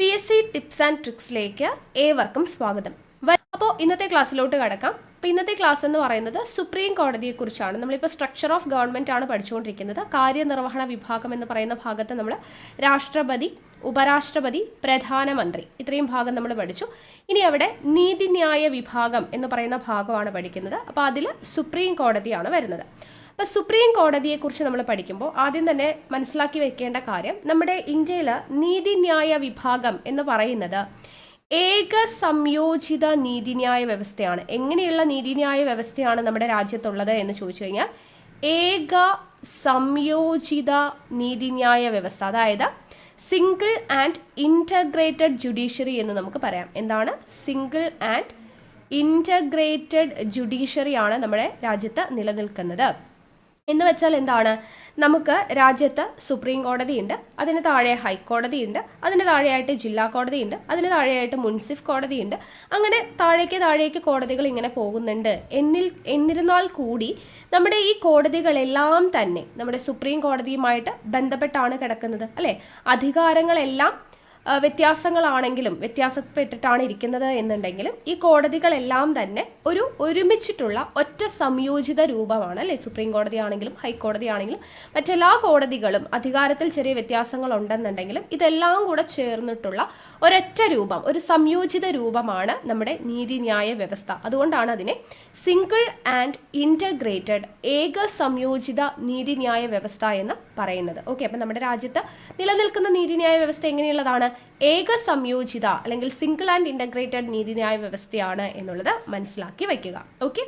PSC tips and ട്രിക്സിലേക്ക് ഏവർക്കും സ്വാഗതം. അപ്പോൾ ഇന്നത്തെ ക്ലാസ്സിലോട്ട് കടക്കാം. അപ്പോൾ ഇന്നത്തെ ക്ലാസ് എന്ന് പറയുന്നത് സുപ്രീം കോടതിയെക്കുറിച്ചാണ്. നമ്മളിപ്പോൾ സ്ട്രക്ചർ ഓഫ് ഗവൺമെൻറ് ആണ് പഠിച്ചുകൊണ്ടിരിക്കുന്നത്. കാര്യനിർവഹണ വിഭാഗം എന്ന് പറയുന്ന ഭാഗത്ത് നമ്മൾ രാഷ്ട്രപതി, ഉപരാഷ്ട്രപതി, പ്രധാനമന്ത്രി ഇത്രയും ഭാഗം നമ്മൾ പഠിച്ചു. ഇനി അവിടെ നീതിന്യായ വിഭാഗം എന്ന് പറയുന്ന ഭാഗമാണ് പഠിക്കുന്നത്. അപ്പോൾ അതിൽ സുപ്രീം കോടതിയാണ് വരുന്നത്. അപ്പോൾ സുപ്രീം കോടതിയെക്കുറിച്ച് നമ്മൾ പഠിക്കുമ്പോൾ ആദ്യം തന്നെ മനസ്സിലാക്കി വെക്കേണ്ട കാര്യം, നമ്മുടെ ഇന്ത്യയിൽ നീതിന്യായ വിഭാഗം എന്ന് പറയുന്നത് ഏക സംയോജിത നീതിന്യായ വ്യവസ്ഥയാണ്. എങ്ങനെയുള്ള നീതിന്യായ വ്യവസ്ഥയാണ് നമ്മുടെ രാജ്യത്തുള്ളത് എന്ന് ചോദിച്ചു കഴിഞ്ഞാൽ ഏക സംയോജിത നീതിന്യായ വ്യവസ്ഥ, അതായത് സിംഗിൾ ആൻഡ് ഇൻ്റഗ്രേറ്റഡ് ജുഡീഷ്യറി എന്ന് നമുക്ക് പറയാം. എന്താണ് സിംഗിൾ ആൻഡ് ഇൻ്റഗ്രേറ്റഡ് ജുഡീഷ്യറി ആണ് നമ്മുടെ രാജ്യത്ത് നിലനിൽക്കുന്നത്. എന്ന് വെച്ചാൽ എന്താണ്, നമുക്ക് രാജ്യത്ത് സുപ്രീം കോടതിയുണ്ട്, അതിന് താഴെ ഹൈക്കോടതിയുണ്ട്, അതിന് താഴെയായിട്ട് ജില്ലാ കോടതിയുണ്ട്, അതിന് താഴെയായിട്ട് മുൻസിഫ് കോടതിയുണ്ട്. അങ്ങനെ താഴേക്ക് കോടതികൾ ഇങ്ങനെ പോകുന്നുണ്ട്. എന്നിരുന്നാൽ കൂടി നമ്മുടെ ഈ കോടതികളെല്ലാം തന്നെ നമ്മുടെ സുപ്രീം കോടതിയുമായിട്ട് ബന്ധപ്പെട്ടാണ് കിടക്കുന്നത്, അല്ലേ? അധികാരങ്ങളെല്ലാം വ്യത്യാസങ്ങളാണെങ്കിലും വ്യത്യാസപ്പെട്ടിട്ടാണ് ഇരിക്കുന്നത് എന്നുണ്ടെങ്കിലും ഈ കോടതികളെല്ലാം തന്നെ ഒരുമിച്ചിട്ടുള്ള ഒറ്റ സംയോജിത രൂപമാണ്, അല്ലേ? സുപ്രീം കോടതി ആണെങ്കിലും ഹൈക്കോടതി ആണെങ്കിലും മറ്റെല്ലാ കോടതികളും അധികാരത്തിൽ ചെറിയ വ്യത്യാസങ്ങൾ ഉണ്ടെന്നുണ്ടെങ്കിലും ഇതെല്ലാം കൂടെ ചേർന്നിട്ടുള്ള ഒരൊറ്റ രൂപം, ഒരു സംയോജിത രൂപമാണ് നമ്മുടെ നീതിന്യായ വ്യവസ്ഥ. അതുകൊണ്ടാണ് അതിനെ സിംഗിൾ ആൻഡ് ഇൻ്റഗ്രേറ്റഡ് ഏക സംയോജിത നീതിന്യായ വ്യവസ്ഥ എന്ന് പറയുന്നത്. ഓക്കെ, അപ്പം നമ്മുടെ രാജ്യത്ത് നിലനിൽക്കുന്ന നീതിന്യായ വ്യവസ്ഥ എങ്ങനെയുള്ളതാണ്? ഏക സംയോജിത അല്ലെങ്കിൽ സിംഗിൾ ആൻഡ് ഇൻ്റഗ്രേറ്റഡ് നീതിന്യായ വ്യവസ്ഥയാണ് എന്നുള്ളത് മനസ്സിലാക്കി വയ്ക്കുക. ഓക്കെ,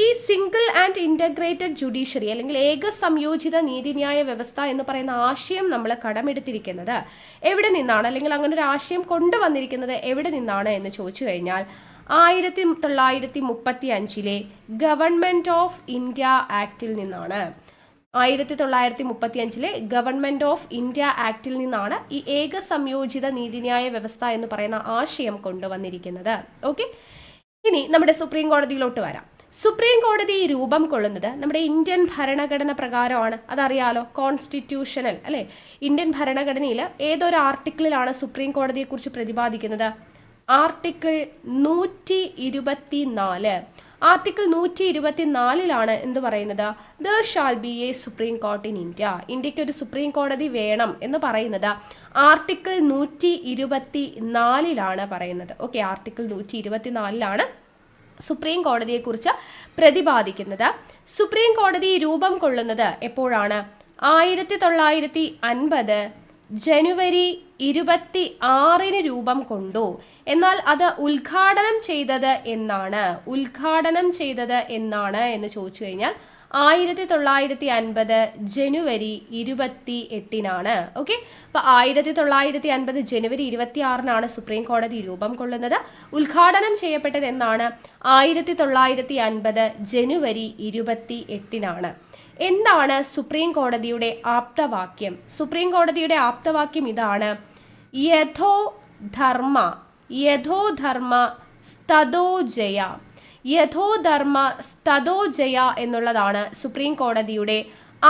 ഈ സിംഗിൾ ആൻഡ് ഇൻ്റഗ്രേറ്റഡ് ജുഡീഷ്യറി അല്ലെങ്കിൽ ഏക സംയോജിത നീതിന്യായ വ്യവസ്ഥ എന്ന് പറയുന്ന ആശയം നമ്മൾ കടമെടുത്തിരിക്കുന്നത് എവിടെ നിന്നാണ്, അല്ലെങ്കിൽ അങ്ങനെ ഒരു ആശയം കൊണ്ടുവന്നിരിക്കുന്നത് എവിടെ നിന്നാണ് എന്ന് ചോദിച്ചു കഴിഞ്ഞാൽ 1935 ഗവൺമെന്റ് ഓഫ് ഇന്ത്യ ആക്ടിൽ നിന്നാണ്. 1935 ഗവൺമെന്റ് ഓഫ് ഇന്ത്യ ആക്ടിൽ നിന്നാണ് ഈ ഏക സംയോജിത നീതിന്യായ വ്യവസ്ഥ എന്ന് പറയുന്ന ആശയം കൊണ്ടുവന്നിരിക്കുന്നത്. ഓക്കെ, ഇനി നമ്മുടെ സുപ്രീം കോടതിയിലോട്ട് വരാം. സുപ്രീം കോടതി രൂപം കൊള്ളുന്നത് നമ്മുടെ ഇന്ത്യൻ ഭരണഘടന പ്രകാരമാണ്. അതറിയാലോ, കോൺസ്റ്റിറ്റ്യൂഷണൽ, അല്ലെ? ഇന്ത്യൻ ഭരണഘടനയിൽ ഏതൊരു ആർട്ടിക്കിളിലാണ് സുപ്രീം കോടതിയെക്കുറിച്ച് പ്രതിപാദിക്കുന്നത്? ആർട്ടിക്കിൾ 124. ആർട്ടിക്കിൾ 124 എന്ത് പറയുന്നത്? There shall be A supreme court in India. ഇന്ത്യക്ക് ഒരു സുപ്രീം കോടതി വേണം എന്ന് പറയുന്നത് ആർട്ടിക്കിൾ 124 പറയുന്നത്. ഓക്കെ, ആർട്ടിക്കിൾ 124 സുപ്രീം കോടതിയെക്കുറിച്ച് പ്രതിപാദിക്കുന്നത്. സുപ്രീം കോടതി രൂപം കൊള്ളുന്നത് എപ്പോഴാണ്? 1950 ജനുവരി 26 രൂപം കൊണ്ടു. എന്നാൽ അത് ഉദ്ഘാടനം ചെയ്തത് എന്നാണ് എന്ന് ചോദിച്ചു കഴിഞ്ഞാൽ 1950 ജനുവരി 28. ഓക്കെ, അപ്പൊ 1950 ജനുവരി 26 സുപ്രീം കോടതി രൂപം കൊള്ളുന്നത്. ഉദ്ഘാടനം ചെയ്യപ്പെട്ടത് എന്നാണ്? 1950 ജനുവരി 28. എന്താണ് സുപ്രീം കോടതിയുടെ ആപ്തവാക്യം? സുപ്രീം കോടതിയുടെ ആപ്തവാക്യം ഇതാണ്: യഥോധർമ്മ സ്തതോജയ. യഥോധർമ്മ സ്തതോജയ എന്നുള്ളതാണ് സുപ്രീം കോടതിയുടെ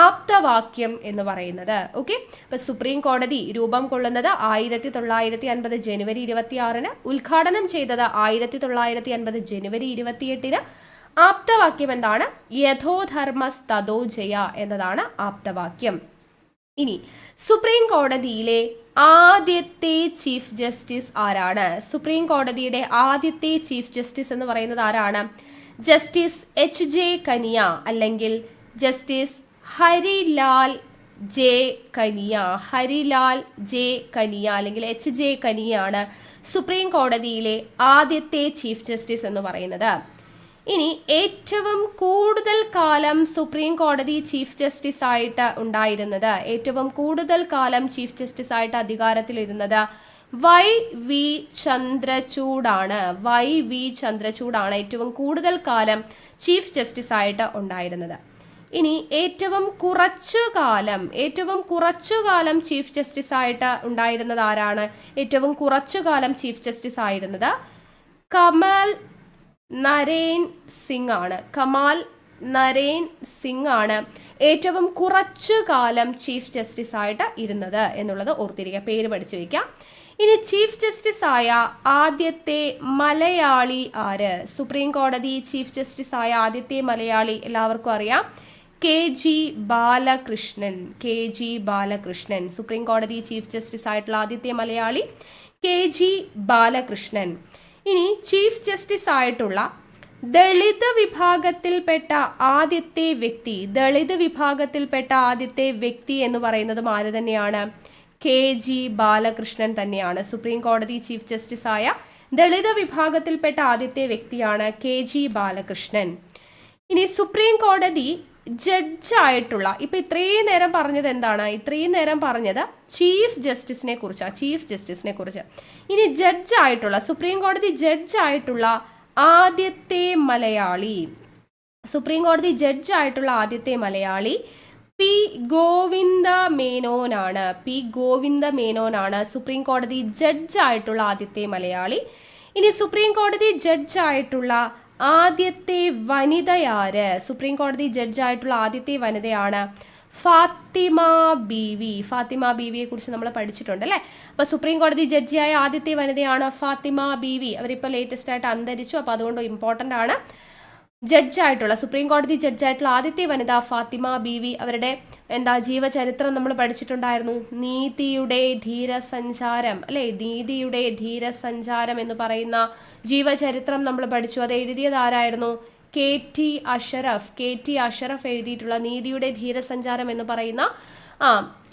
ആപ്തവാക്യം എന്ന് പറയുന്നത്. ഓക്കെ, അപ്പൊ സുപ്രീം കോടതി രൂപം കൊള്ളുന്നത് 1950 ജനുവരി 26, ഉദ്ഘാടനം ചെയ്തത് 1950 ജനുവരി 28. ആപ്തവാക്യം എന്താണ്? യഥോധർമ്മ സ്തതോജയ എന്നതാണ് ആപ്തവാക്യം. ഇനി സുപ്രീം കോടതിയിലെ ആദ്യത്തെ ചീഫ് ജസ്റ്റിസ് ആരാണ്? സുപ്രീം കോടതിയുടെ ആദ്യത്തെ ചീഫ് ജസ്റ്റിസ് എന്ന് പറയുന്നത് ആരാണ്? ജസ്റ്റിസ് HJ കനിയ അല്ലെങ്കിൽ justice Harilal J Kania. Harilal J Kania അല്ലെങ്കിൽ HJ കനിയാണ് സുപ്രീം കോടതിയിലെ ആദ്യത്തെ ചീഫ് ജസ്റ്റിസ് എന്ന് പറയുന്നത്. ഇനി ഏറ്റവും കൂടുതൽ കാലം സുപ്രീം കോടതി ചീഫ് ജസ്റ്റിസ് ആയിട്ട് ഉണ്ടായിരുന്നത്, ഏറ്റവും കൂടുതൽ കാലം ചീഫ് ജസ്റ്റിസ് ആയിട്ട് അധികാരത്തിലിരുന്നത് YV ചന്ദ്രചൂഡാണ്. YV ചന്ദ്രചൂഡാണ് ഏറ്റവും കൂടുതൽ കാലം ചീഫ് ജസ്റ്റിസ് ആയിട്ട് ഉണ്ടായിരുന്നത്. ഇനി ഏറ്റവും കുറച്ചു കാലം ചീഫ് ജസ്റ്റിസ് ആയിട്ട് ഉണ്ടായിരുന്നത് ആരാണ്? ഏറ്റവും കുറച്ചു കാലം ചീഫ് ജസ്റ്റിസ് ആയിരുന്നത് കമൽ നരേൻ സിംഗ് ആണ്. ഏറ്റവും കുറച്ചു കാലം ചീഫ് ജസ്റ്റിസ് ആയിട്ട് ഇരുന്നത് എന്നുള്ളത് ഓർത്തിരിക്കുക, പേര് പഠിച്ചു വയ്ക്കാം. ഇനി ചീഫ് ജസ്റ്റിസ് ആയ ആദ്യത്തെ മലയാളി ആര്? സുപ്രീം കോടതി ചീഫ് ജസ്റ്റിസ് ആയ ആദ്യത്തെ മലയാളി എല്ലാവർക്കും അറിയാം, KG Balakrishnan. KG Balakrishnan supreme കോടതി ചീഫ് ജസ്റ്റിസ് ആയിട്ടുള്ള ആദ്യത്തെ മലയാളി KG ബാലകൃഷ്ണൻ. ഇനി ചീഫ് ജസ്റ്റിസ് ആയിട്ടുള്ള ദളിത് വിഭാഗത്തിൽപ്പെട്ട ആദ്യത്തെ വ്യക്തി, ദളിത് വിഭാഗത്തിൽപ്പെട്ട ആദ്യത്തെ വ്യക്തി എന്ന് പറയുന്നതും ആര് തന്നെയാണ്? KG ബാലകൃഷ്ണൻ തന്നെയാണ്. സുപ്രീം കോടതി ചീഫ് ജസ്റ്റിസ് ആയ ദളിത് വിഭാഗത്തിൽപ്പെട്ട ആദ്യത്തെ വ്യക്തിയാണ് KG ബാലകൃഷ്ണൻ. ഇനി സുപ്രീം കോടതി ജഡ്ജായിട്ടുള്ള, ഇപ്പൊ ഇത്രയും നേരം പറഞ്ഞത് എന്താണ്? ഇത്രയും നേരം പറഞ്ഞത് ചീഫ് ജസ്റ്റിസിനെ കുറിച്ചാണ്, ചീഫ് ജസ്റ്റിസിനെ കുറിച്ച്. ഇനി ജഡ്ജായിട്ടുള്ള, സുപ്രീം കോടതി ജഡ്ജായിട്ടുള്ള ആദ്യത്തെ മലയാളി, സുപ്രീം കോടതി ജഡ്ജായിട്ടുള്ള ആദ്യത്തെ മലയാളി P. ഗോവിന്ദ മേനോനാണ്. P. ഗോവിന്ദ മേനോനാണ് സുപ്രീം കോടതി ജഡ്ജായിട്ടുള്ള ആദ്യത്തെ മലയാളി. ഇനി സുപ്രീം കോടതി ജഡ്ജായിട്ടുള്ള ആദ്യത്തെ വനിതയാര്? സുപ്രീം കോടതി ജഡ്ജായിട്ടുള്ള ആദ്യത്തെ വനിതയാണ് ഫാത്തിമ ബീവി. ഫാത്തിമ ബീവിയെ കുറിച്ച് നമ്മൾ പഠിച്ചിട്ടുണ്ട് അല്ലേ? അപ്പൊ സുപ്രീം കോടതി ജഡ്ജിയായ ആദ്യത്തെ വനിതയാണ് ഫാത്തിമ ബീവി. അവരിപ്പോൾ ലേറ്റസ്റ്റ് ആയിട്ട് അന്തരിച്ചു, അപ്പൊ അതുകൊണ്ട് ഇമ്പോർട്ടൻ്റ് ആണ്. ജഡ്ജായിട്ടുള്ള, സുപ്രീം കോടതി ജഡ്ജായിട്ടുള്ള ആദ്യത്തെ വനിത ഫാത്തിമ ബീവി. അവരുടെ ജീവചരിത്രം നമ്മൾ പഠിച്ചിട്ടുണ്ടായിരുന്നു. നീതിയുടെ ധീരസഞ്ചാരം അല്ലെ, നീതിയുടെ ധീരസഞ്ചാരം എന്ന് പറയുന്ന ജീവചരിത്രം നമ്മൾ പഠിച്ചു. അത് എഴുതിയത് ആരായിരുന്നു? KT അഷറഫ് എഴുതിയിട്ടുള്ള നീതിയുടെ ധീരസഞ്ചാരം എന്ന് പറയുന്ന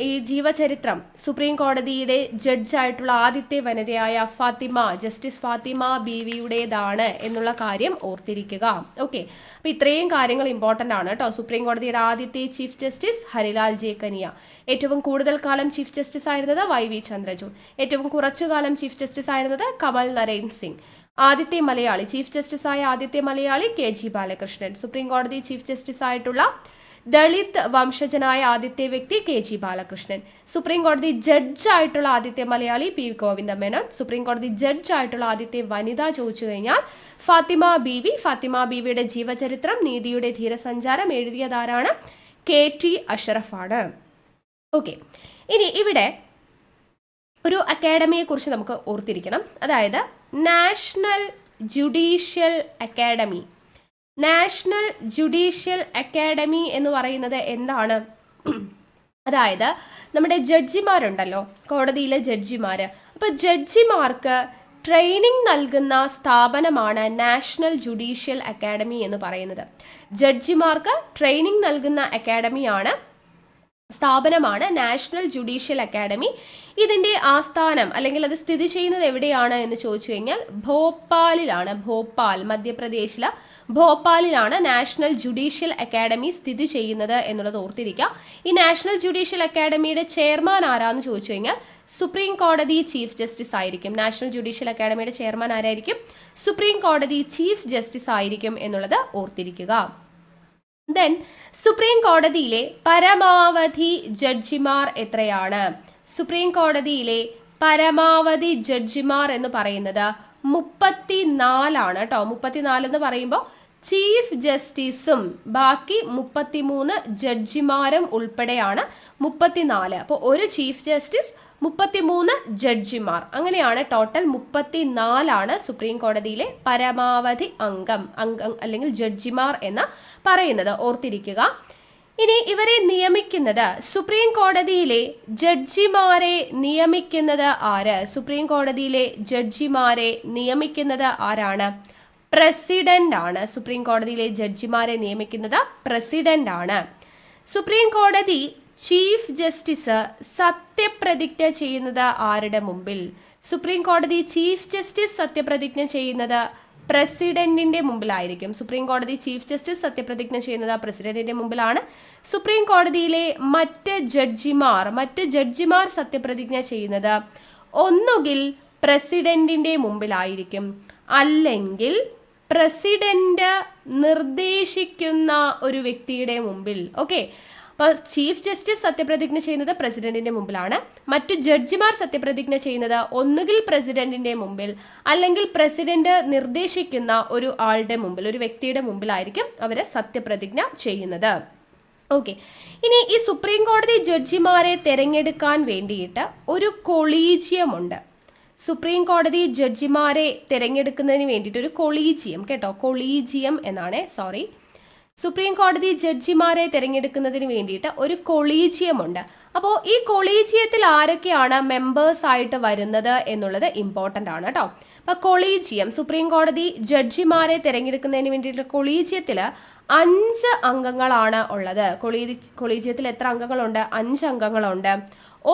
ഈ ജീവചരിത്രം സുപ്രീം കോടതിയുടെ ജഡ്ജായിട്ടുള്ള ആദ്യത്തെ വനിതയായ ജസ്റ്റിസ് ഫാത്തിമ ബീവിയുടേതാണ് എന്നുള്ള കാര്യം ഓർത്തിരിക്കുക. ഓക്കെ, അപ്പൊ ഇത്രയും കാര്യങ്ങൾ ഇമ്പോർട്ടൻ്റ് ആണ് കേട്ടോ. സുപ്രീം കോടതിയുടെ ആദ്യത്തെ chief justice Harilal J Kania. ഏറ്റവും കൂടുതൽ കാലം ചീഫ് ജസ്റ്റിസ് ആയിരുന്നത് YV ചന്ദ്രചൂഡ്. ഏറ്റവും കുറച്ചു കാലം ചീഫ് ജസ്റ്റിസ് ആയിരുന്നത് കമൽ നരൈൻ സിംഗ്. ആദ്യത്തെ മലയാളി ചീഫ് ജസ്റ്റിസ് ആയ ആദ്യത്തെ മലയാളി KG ബാലകൃഷ്ണൻ. സുപ്രീം കോടതി ചീഫ് ജസ്റ്റിസ് ആയിട്ടുള്ള ദളിത് വംശജനായ ആദ്യത്തെ വ്യക്തി KG ബാലകൃഷ്ണൻ. സുപ്രീം കോടതി ജഡ്ജായിട്ടുള്ള ആദ്യത്തെ മലയാളി P. ഗോവിന്ദ മേനോൻ. സുപ്രീം കോടതി ജഡ്ജായിട്ടുള്ള ആദ്യത്തെ വനിത ചോദിച്ചു കഴിഞ്ഞാൽ ഫാത്തിമ ബീവി. ഫാത്തിമ ബീവിയുടെ ജീവചരിത്രം നീതിയുടെ ധീരസഞ്ചാരം എഴുതിയതാരാണ്? KT അഷറഫാണ്. ഓക്കെ, ഇനി ഇവിടെ ഒരു അക്കാഡമിയെ കുറിച്ച് നമുക്ക് ഓർത്തിരിക്കണം. അതായത് national judicial academy. National judicial academy എന്ന് പറയുന്നത് എന്താണ്? അതായത് നമ്മുടെ ജഡ്ജിമാരുണ്ടല്ലോ, കോടതിയിലെ ജഡ്ജിമാർ. അപ്പോൾ ജഡ്ജിമാർക്ക് ട്രെയിനിങ് നൽകുന്ന സ്ഥാപനമാണ് നാഷണൽ ജുഡീഷ്യൽ അക്കാഡമി എന്ന് പറയുന്നത്. ജഡ്ജിമാർക്ക് ട്രെയിനിങ് നൽകുന്ന സ്ഥാപനമാണ് നാഷണൽ ജുഡീഷ്യൽ അക്കാഡമി. ഇതിൻ്റെ ആസ്ഥാനം അല്ലെങ്കിൽ അത് സ്ഥിതി ചെയ്യുന്നത് എവിടെയാണ് എന്ന് ചോദിച്ചു കഴിഞ്ഞാൽ ഭോപ്പാലിലാണ്. മധ്യപ്രദേശിലെ ഭോപ്പാലിലാണ് നാഷണൽ ജുഡീഷ്യൽ അക്കാഡമി സ്ഥിതി ചെയ്യുന്നത് എന്നുള്ളത് ഓർത്തിരിക്കുക. ഈ നാഷണൽ ജുഡീഷ്യൽ അക്കാഡമിയുടെ ചെയർമാൻ ആരാന്ന് ചോദിച്ചു കഴിഞ്ഞാൽ സുപ്രീം കോടതി ചീഫ് ജസ്റ്റിസ് ആയിരിക്കും. നാഷണൽ ജുഡീഷ്യൽ അക്കാഡമിയുടെ ചെയർമാൻ ആരായിരിക്കും? സുപ്രീം കോടതി ചീഫ് ജസ്റ്റിസ് ആയിരിക്കും എന്നുള്ളത് ഓർത്തിരിക്കുക. ദെൻ സുപ്രീം കോടതിയിലെ പരമാവധി ജഡ്ജിമാർ എത്രയാണ്? സുപ്രീം കോടതിയിലെ പരമാവധി ജഡ്ജിമാർ എന്ന് പറയുന്നത് 34 കേട്ടോ. 34 എന്ന് പറയുമ്പോൾ ചീഫ് ജസ്റ്റിസും ബാക്കി 33 ജഡ്ജിമാരും ഉൾപ്പെടെയാണ് 34. അപ്പോൾ ഒരു ചീഫ് ജസ്റ്റിസ് 33 ജഡ്ജിമാർ, അങ്ങനെയാണ് ടോട്ടൽ 34 സുപ്രീം കോടതിയിലെ പരമാവധി അംഗം അല്ലെങ്കിൽ ജഡ്ജിമാർ എന്ന് പറയുന്നത് ഓർത്തിരിക്കുക. ഇനി ഇവരെ നിയമിക്കുന്നത്, സുപ്രീം കോടതിയിലെ ജഡ്ജിമാരെ നിയമിക്കുന്നത് ആര്? സുപ്രീം കോടതിയിലെ ജഡ്ജിമാരെ നിയമിക്കുന്നത് ആരാണ്? പ്രസിഡന്റ് ആണ്. സുപ്രീം കോടതിയിലെ ജഡ്ജിമാരെ നിയമിക്കുന്നത് പ്രസിഡന്റ് ആണ്. സുപ്രീം കോടതി ചീഫ് ജസ്റ്റിസ് സത്യപ്രതിജ്ഞ ചെയ്യുന്നത് ആരുടെ മുമ്പിൽ? സുപ്രീം കോടതി ചീഫ് ജസ്റ്റിസ് സത്യപ്രതിജ്ഞ ചെയ്യുന്നത് പ്രസിഡന്റിന്റെ മുമ്പിലായിരിക്കും. സുപ്രീം കോടതി ചീഫ് ജസ്റ്റിസ് സത്യപ്രതിജ്ഞ ചെയ്യുന്നത് പ്രസിഡന്റിന്റെ മുമ്പിലാണ്. സുപ്രീം കോടതിയിലെ മറ്റ് ജഡ്ജിമാർ സത്യപ്രതിജ്ഞ ചെയ്യുന്നത് ഒന്നുകിൽ പ്രസിഡന്റിന്റെ മുമ്പിലായിരിക്കും, അല്ലെങ്കിൽ പ്രസിഡന്റ് നിർദ്ദേശിക്കുന്ന ഒരു വ്യക്തിയുടെ മുമ്പിൽ. ഓക്കെ, അപ്പോൾ ചീഫ് ജസ്റ്റിസ് സത്യപ്രതിജ്ഞ ചെയ്യുന്നത് പ്രസിഡന്റിന്റെ മുമ്പിലാണ്. മറ്റു ജഡ്ജിമാർ സത്യപ്രതിജ്ഞ ചെയ്യുന്നത് ഒന്നുകിൽ പ്രസിഡന്റിന്റെ മുമ്പിൽ അല്ലെങ്കിൽ പ്രസിഡന്റ് നിർദ്ദേശിക്കുന്ന ഒരു ആളുടെ മുമ്പിൽ, ഒരു വ്യക്തിയുടെ മുമ്പിലായിരിക്കും അവര് സത്യപ്രതിജ്ഞ ചെയ്യുന്നത്. ഓക്കെ, ഇനി ഈ സുപ്രീം കോടതി ജഡ്ജിമാരെ തിരഞ്ഞെടുക്കാൻ വേണ്ടിയിട്ട് ഒരു കൊളീജിയം ഉണ്ട്. സുപ്രീം കോടതി ജഡ്ജിമാരെ തിരഞ്ഞെടുക്കുന്നതിന് വേണ്ടിയിട്ട് ഒരു കൊളീജിയം, കേട്ടോ, കൊളീജിയം എന്നാണ്, സോറി, സുപ്രീം കോടതി ജഡ്ജിമാരെ തിരഞ്ഞെടുക്കുന്നതിന് വേണ്ടിയിട്ട് ഒരു കൊളീജിയം ഉണ്ട്. അപ്പോൾ ഈ കൊളീജിയത്തിൽ ആരൊക്കെയാണ് മെമ്പേഴ്സ് ആയിട്ട് വരുന്നത് എന്നുള്ളത് ഇമ്പോർട്ടൻ്റ് ആണ് കേട്ടോ. അപ്പോൾ കൊളീജിയം, സുപ്രീം കോടതി ജഡ്ജിമാരെ തിരഞ്ഞെടുക്കുന്നതിന് വേണ്ടിയിട്ട് കൊളീജിയത്തിൽ 5 അംഗങ്ങളാണ് ഉള്ളത്. കൊളീജിയത്തിൽ എത്ര അംഗങ്ങളുണ്ട്? 5 അംഗങ്ങളുണ്ട്.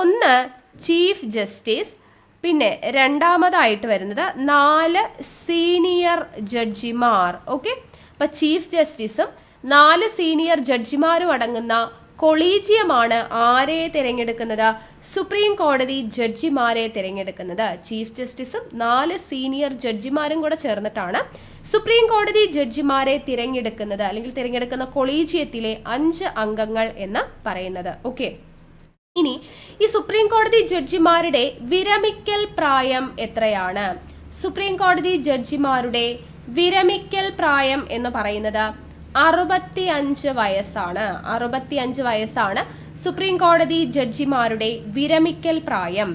ഒന്ന് ചീഫ് ജസ്റ്റിസ്, പിന്നെ രണ്ടാമതായിട്ട് വരുന്നത് 4 സീനിയർ ജഡ്ജിമാർ. ഓക്കെ, അപ്പോൾ ചീഫ് ജസ്റ്റിസും 4 സീനിയർ ജഡ്ജിമാരും അടങ്ങുന്ന കൊളീജിയമാണ് ആരെ തിരഞ്ഞെടുക്കുന്നത്? സുപ്രീം കോടതി ജഡ്ജിമാരെ തിരഞ്ഞെടുക്കുന്നത്. ചീഫ് ജസ്റ്റിസും 4 സീനിയർ ജഡ്ജിമാരും കൂടെ ചേർന്നിട്ടാണ് സുപ്രീം കോടതി ജഡ്ജിമാരെ തിരഞ്ഞെടുക്കുന്നത്, അല്ലെങ്കിൽ തിരഞ്ഞെടുക്കുന്ന കൊളീജിയത്തിലെ 5 അംഗങ്ങൾ എന്ന് പറയുന്നത്. ഓക്കെ, ഇനി ഈ സുപ്രീം കോടതി ജഡ്ജിമാരുടെ വിരമിക്കൽ പ്രായം എത്രയാണ്? സുപ്രീം കോടതി ജഡ്ജിമാരുടെ വിരമിക്കൽ പ്രായം എന്ന് പറയുന്നത് 65 വയസ്സാണ്. 65 വയസ്സാണ് സുപ്രീം കോടതി ജഡ്ജിമാരുടെ വിരമിക്കൽ പ്രായം.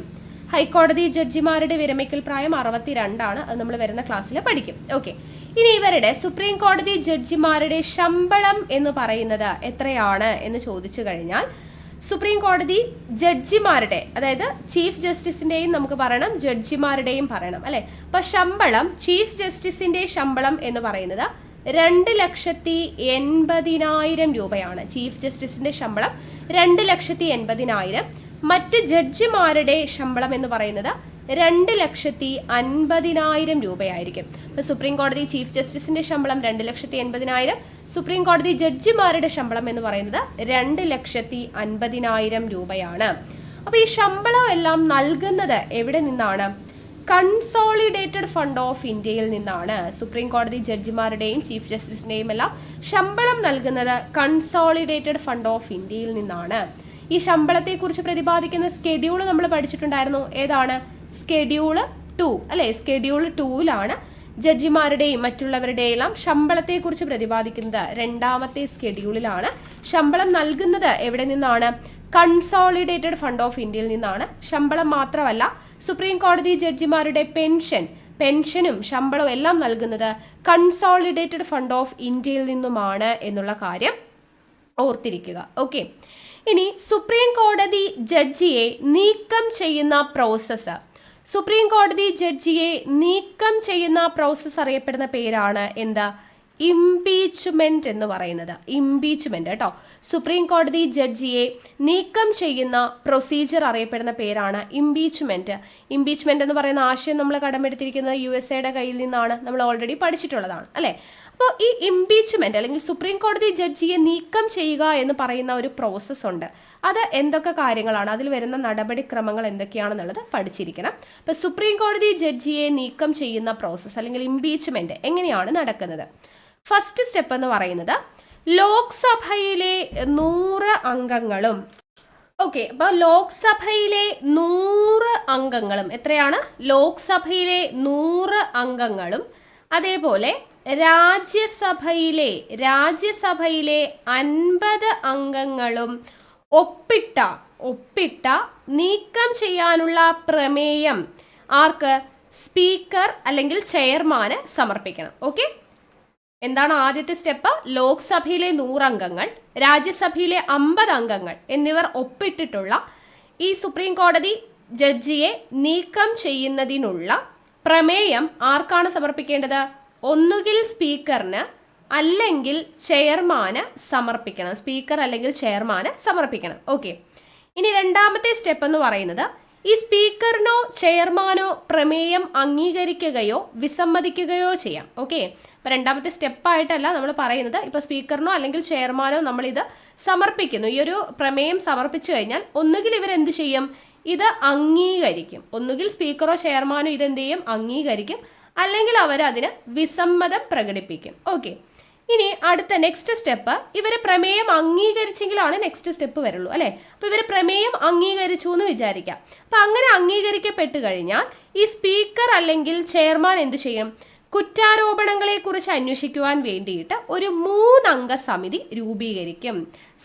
ഹൈക്കോടതി ജഡ്ജിമാരുടെ വിരമിക്കൽ പ്രായം 62 ആണ്. അത് നമ്മൾ വരുന്ന ക്ലാസ്സിൽ പഠിക്കും. ഓക്കെ, ഇനി ഇവരുടെ സുപ്രീം കോടതി ജഡ്ജിമാരുടെ ശമ്പളം എന്ന് പറയുന്നത് എത്രയാണ് എന്ന് ചോദിച്ചു കഴിഞ്ഞാൽ, സുപ്രീം കോടതി ജഡ്ജിമാരുടെ, അതായത് ചീഫ് ജസ്റ്റിസിന്റെയും നമുക്ക് പറയണം, ജഡ്ജിമാരുടെയും പറയണം അല്ലെ. അപ്പൊ ശമ്പളം, ചീഫ് ജസ്റ്റിസിന്റെ ശമ്പളം എന്ന് പറയുന്നത് 2,80,000 രൂപയാണ്. ചീഫ് ജസ്റ്റിസിന്റെ ശമ്പളം 2,80,000. മറ്റ് ജഡ്ജിമാരുടെ ശമ്പളം എന്ന് പറയുന്നത് 2,50,000 രൂപയായിരിക്കും. ഇപ്പൊ സുപ്രീം കോടതി ചീഫ് ജസ്റ്റിസിന്റെ ശമ്പളം 2,80,000, സുപ്രീം കോടതി ജഡ്ജിമാരുടെ ശമ്പളം എന്ന് പറയുന്നത് 2,50,000 രൂപയാണ്. അപ്പൊ ഈ ശമ്പളം എല്ലാം നൽകുന്നത് എവിടെ നിന്നാണ്? കൺസോളിഡേറ്റഡ് ഫണ്ട് ഓഫ് ഇന്ത്യയിൽ നിന്നാണ്. സുപ്രീം കോടതി ജഡ്ജിമാരുടെയും ചീഫ് ജസ്റ്റിസിന്റെയും എല്ലാം ശമ്പളം നൽകുന്നത് കൺസോളിഡേറ്റഡ് ഫണ്ട് ഓഫ് ഇന്ത്യയിൽ നിന്നാണ്. ഈ ശമ്പളത്തെ കുറിച്ച് പ്രതിപാദിക്കുന്ന സ്കെഡ്യൂൾ നമ്മൾ പഠിച്ചിട്ടുണ്ടായിരുന്നു. ഏതാണ്? സ്കെഡ്യൂൾ 2 അല്ലെ. സ്കെഡ്യൂൾ 2ലാണ് ജഡ്ജിമാരുടെയും മറ്റുള്ളവരുടെയും എല്ലാം ശമ്പളത്തെ കുറിച്ച് പ്രതിപാദിക്കുന്നത്. 2ാമത്തെ സ്കെഡ്യൂളിലാണ്. ശമ്പളം നൽകുന്നത് എവിടെ നിന്നാണ്? കൺസോളിഡേറ്റഡ് ഫണ്ട് ഓഫ് ഇന്ത്യയിൽ നിന്നാണ്. ശമ്പളം മാത്രമല്ല, സുപ്രീം കോടതി ജഡ്ജിമാരുടെ പെൻഷനും ശമ്പളവും എല്ലാം നൽകുന്നത് കൺസോളിഡേറ്റഡ് ഫണ്ട് ഓഫ് ഇന്ത്യയിൽ നിന്നുമാണ് എന്നുള്ള കാര്യം ഓർത്തിരിക്കുക. ഓക്കെ, ഇനി സുപ്രീം കോടതി ജഡ്ജിയെ നീക്കം ചെയ്യുന്ന പ്രോസസ്സ്. സുപ്രീം കോടതി ജഡ്ജിയെ നീക്കം ചെയ്യുന്ന പ്രോസസ്സ് അറിയപ്പെടുന്ന പേരാണ് എന്താ? ഇംപീച്ച്മെന്റ് എന്ന് പറയുന്നത്. ഇംപീച്ച്മെന്റ് കേട്ടോ. സുപ്രീം കോടതി ജഡ്ജിയെ നീക്കം ചെയ്യുന്ന പ്രൊസീജിയർ അറിയപ്പെടുന്ന പേരാണ് ഇംപീച്ച്മെന്റ്. ഇംപീച്ച്മെന്റ് എന്ന് പറയുന്ന ആശയം നമ്മൾ കടമെടുത്തിരിക്കുന്നത് USA കയ്യിൽ നിന്നാണ്. നമ്മൾ ഓൾറെഡി പഠിച്ചിട്ടുള്ളതാണ് അല്ലെ. അപ്പോൾ ഈ ഇംപീച്ച്മെന്റ് അല്ലെങ്കിൽ സുപ്രീം കോടതി ജഡ്ജിയെ നീക്കം ചെയ്യുക എന്ന് പറയുന്ന ഒരു പ്രോസസ്സ് ഉണ്ട്. അത് എന്തൊക്കെ കാര്യങ്ങളാണ്, അതിൽ വരുന്ന നടപടിക്രമങ്ങൾ എന്തൊക്കെയാണെന്നുള്ളത് പഠിച്ചിരിക്കണം. അപ്പോൾ സുപ്രീം കോടതി ജഡ്ജിയെ നീക്കം ചെയ്യുന്ന പ്രോസസ്സ് അല്ലെങ്കിൽ ഇംപീച്ച്മെന്റ് എങ്ങനെയാണ് നടക്കുന്നത്? ഫസ്റ്റ് സ്റ്റെപ്പ് എന്ന് പറയുന്നത് ലോക്സഭയിലെ 100 അംഗങ്ങളും, ഓക്കെ, അപ്പൊ ലോക്സഭയിലെ 100 അംഗങ്ങളും എത്രയാണ്? ലോക്സഭയിലെ 100 അംഗങ്ങളും അതേപോലെ രാജ്യസഭയിലെ 50 അംഗങ്ങളും ഒപ്പിട്ട നീക്കം ചെയ്യാനുള്ള പ്രമേയം ആർക്ക്? സ്പീക്കർ അല്ലെങ്കിൽ ചെയർമാന് സമർപ്പിക്കണം. ഓക്കെ, എന്താണ് ആദ്യത്തെ സ്റ്റെപ്പ്? ലോക്സഭയിലെ 100 അംഗങ്ങൾ, രാജ്യസഭയിലെ 50 അംഗങ്ങൾ എന്നിവർ ഒപ്പിട്ടിട്ടുള്ള ഈ സുപ്രീം കോടതി ജഡ്ജിയെ നീക്കം ചെയ്യുന്നതിനുള്ള പ്രമേയം ആർക്കാണ് സമർപ്പിക്കേണ്ടത്? ഒന്നുകിൽ സ്പീക്കറിന് അല്ലെങ്കിൽ ചെയർമാന് സമർപ്പിക്കണം. സ്പീക്കർ അല്ലെങ്കിൽ ചെയർമാന് സമർപ്പിക്കണം. ഓക്കെ, ഇനി രണ്ടാമത്തെ സ്റ്റെപ്പ് എന്ന് പറയുന്നത് ഈ സ്പീക്കറിനോ ചെയർമാനോ പ്രമേയം അംഗീകരിക്കുകയോ വിസമ്മതിക്കുകയോ ചെയ്യാം. ഓക്കെ, അപ്പൊ രണ്ടാമത്തെ സ്റ്റെപ്പായിട്ടല്ല നമ്മൾ പറയുന്നത്. ഇപ്പൊ സ്പീക്കറിനോ അല്ലെങ്കിൽ ചെയർമാനോ നമ്മൾ ഇത് സമർപ്പിക്കുന്നു. ഈ ഒരു പ്രമേയം സമർപ്പിച്ചു കഴിഞ്ഞാൽ ഒന്നുകിൽ ഇവരെന്ത് ചെയ്യും? ഇത് അംഗീകരിക്കും. ഒന്നുകിൽ സ്പീക്കറോ ചെയർമാനോ ഇതെന്ത് ചെയ്യും? അംഗീകരിക്കും. അല്ലെങ്കിൽ അവരതിന് വിസമ്മതം പ്രകടിപ്പിക്കും. ഓക്കെ, ഇനി അടുത്ത നെക്സ്റ്റ് സ്റ്റെപ്പ്, ഇവരെ പ്രമേയം അംഗീകരിച്ചെങ്കിലാണ് നെക്സ്റ്റ് സ്റ്റെപ്പ് വരുള്ളൂ അല്ലെ. അപ്പൊ ഇവരെ പ്രമേയം അംഗീകരിച്ചു എന്ന് വിചാരിക്കാം. അപ്പൊ അങ്ങനെ അംഗീകരിക്കപ്പെട്ട് കഴിഞ്ഞാൽ ഈ സ്പീക്കർ അല്ലെങ്കിൽ ചെയർമാൻ എന്ത് ചെയ്യും? കുറ്റാരോപണങ്ങളെ കുറിച്ച് അന്വേഷിക്കുവാൻ വേണ്ടിയിട്ട് ഒരു 3 അംഗ സമിതി രൂപീകരിക്കും.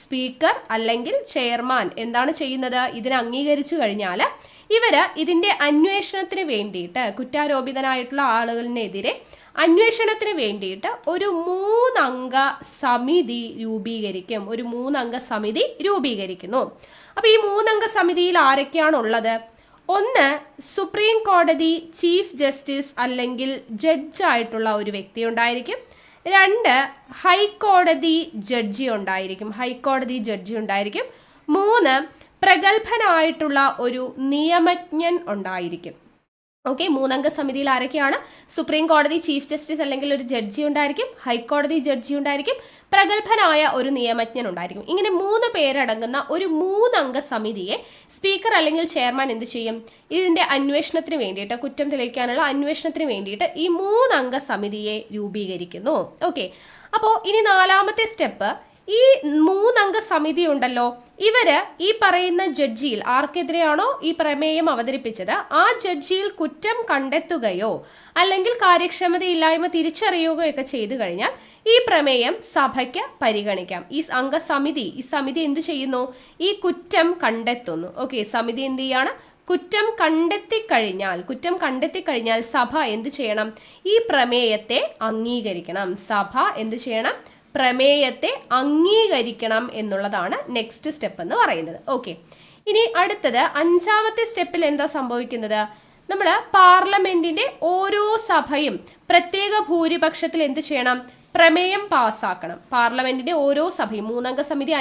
സ്പീക്കർ അല്ലെങ്കിൽ ചെയർമാൻ എന്താണ് ചെയ്യുന്നത്? ഇതിനെ അംഗീകരിച്ചു കഴിഞ്ഞാൽ ഇവര് ഇതിന്റെ അന്വേഷണത്തിന് വേണ്ടിയിട്ട്, കുറ്റാരോപിതനായിട്ടുള്ള ആളുകളിനെതിരെ അന്വേഷണത്തിന് വേണ്ടിയിട്ട് ഒരു 3 അംഗ സമിതി രൂപീകരിക്കും. ഒരു 3 അംഗ സമിതി രൂപീകരിക്കുന്നു. അപ്പൊ ഈ 3 അംഗ സമിതിയിൽ ആരൊക്കെയാണുള്ളത്? ഒന്ന്, സുപ്രീം കോടതി ചീഫ് ജസ്റ്റിസ് അല്ലെങ്കിൽ ജഡ്ജായിട്ടുള്ള ഒരു വ്യക്തി ഉണ്ടായിരിക്കും. 2, ഹൈക്കോടതി ജഡ്ജി ഉണ്ടായിരിക്കും. 3, പ്രഗത്ഭനായിട്ടുള്ള ഒരു നിയമജ്ഞൻ ഉണ്ടായിരിക്കും. ഓക്കെ, 3 അംഗ സമിതിയിൽ ആരൊക്കെയാണ്? സുപ്രീം കോടതി ചീഫ് ജസ്റ്റിസ് അല്ലെങ്കിൽ ഒരു ജഡ്ജി ഉണ്ടായിരിക്കും, ഹൈക്കോടതി ജഡ്ജി ഉണ്ടായിരിക്കും, പ്രഗത്ഭനായ ഒരു നിയമജ്ഞൻ ഉണ്ടായിരിക്കും. ഇങ്ങനെ 3 പേരടങ്ങുന്ന ഒരു 3 അംഗ സമിതിയെ സ്പീക്കർ അല്ലെങ്കിൽ ചെയർമാൻ എന്ത് ചെയ്യും? ഇതിന്റെ അന്വേഷണത്തിന് വേണ്ടിയിട്ട്, കുറ്റം തെളിയിക്കാനുള്ള അന്വേഷണത്തിന് വേണ്ടിയിട്ട് ഈ 3 അംഗ സമിതിയെ രൂപീകരിക്കുന്നു. ഓക്കെ, അപ്പോൾ ഇനി 4ാമത്തെ സ്റ്റെപ്പ്, ഈ 3 അംഗ സമിതി ഉണ്ടല്ലോ, ഇവര് ഈ പറയുന്ന ജഡ്ജിയിൽ ആർക്കെതിരെയാണോ ഈ പ്രമേയം അവതരിപ്പിച്ചത് ആ ജഡ്ജിയിൽ കുറ്റം കണ്ടെത്തുകയോ അല്ലെങ്കിൽ കാര്യക്ഷമതയില്ലായ്മ തിരിച്ചറിയുകയോ ഒക്കെ ചെയ്തു കഴിഞ്ഞാൽ ഈ പ്രമേയം സഭയ്ക്ക് പരിഗണിക്കാം. ഈ സമിതി എന്ത് ചെയ്യുന്നു? ഈ കുറ്റം കണ്ടെത്തുന്നു. ഓക്കെ, സമിതി എന്ത് ചെയ്യാണ്? കുറ്റം കണ്ടെത്തിക്കഴിഞ്ഞാൽ സഭ എന്ത് ചെയ്യണം? ഈ പ്രമേയത്തെ അംഗീകരിക്കണം. സഭ എന്ത് ചെയ്യണം? പ്രമേയത്തെ അംഗീകരിക്കണം എന്നുള്ളതാണ് നെക്സ്റ്റ് സ്റ്റെപ്പ് എന്ന് പറയുന്നത്. ഓക്കെ, ഇനി അടുത്തത് 5ാമത്തെ സ്റ്റെപ്പിൽ എന്താ സംഭവിക്കുന്നത്? നമ്മൾ പാർലമെന്റിന്റെ ഓരോ സഭയും പ്രത്യേക ഭൂരിപക്ഷത്തിൽ എന്ത് ചെയ്യണം? പ്രമേയം പാസ്സാക്കണം. പാർലമെന്റിന്റെ ഓരോ സഭയും 3 അംഗ സമിതി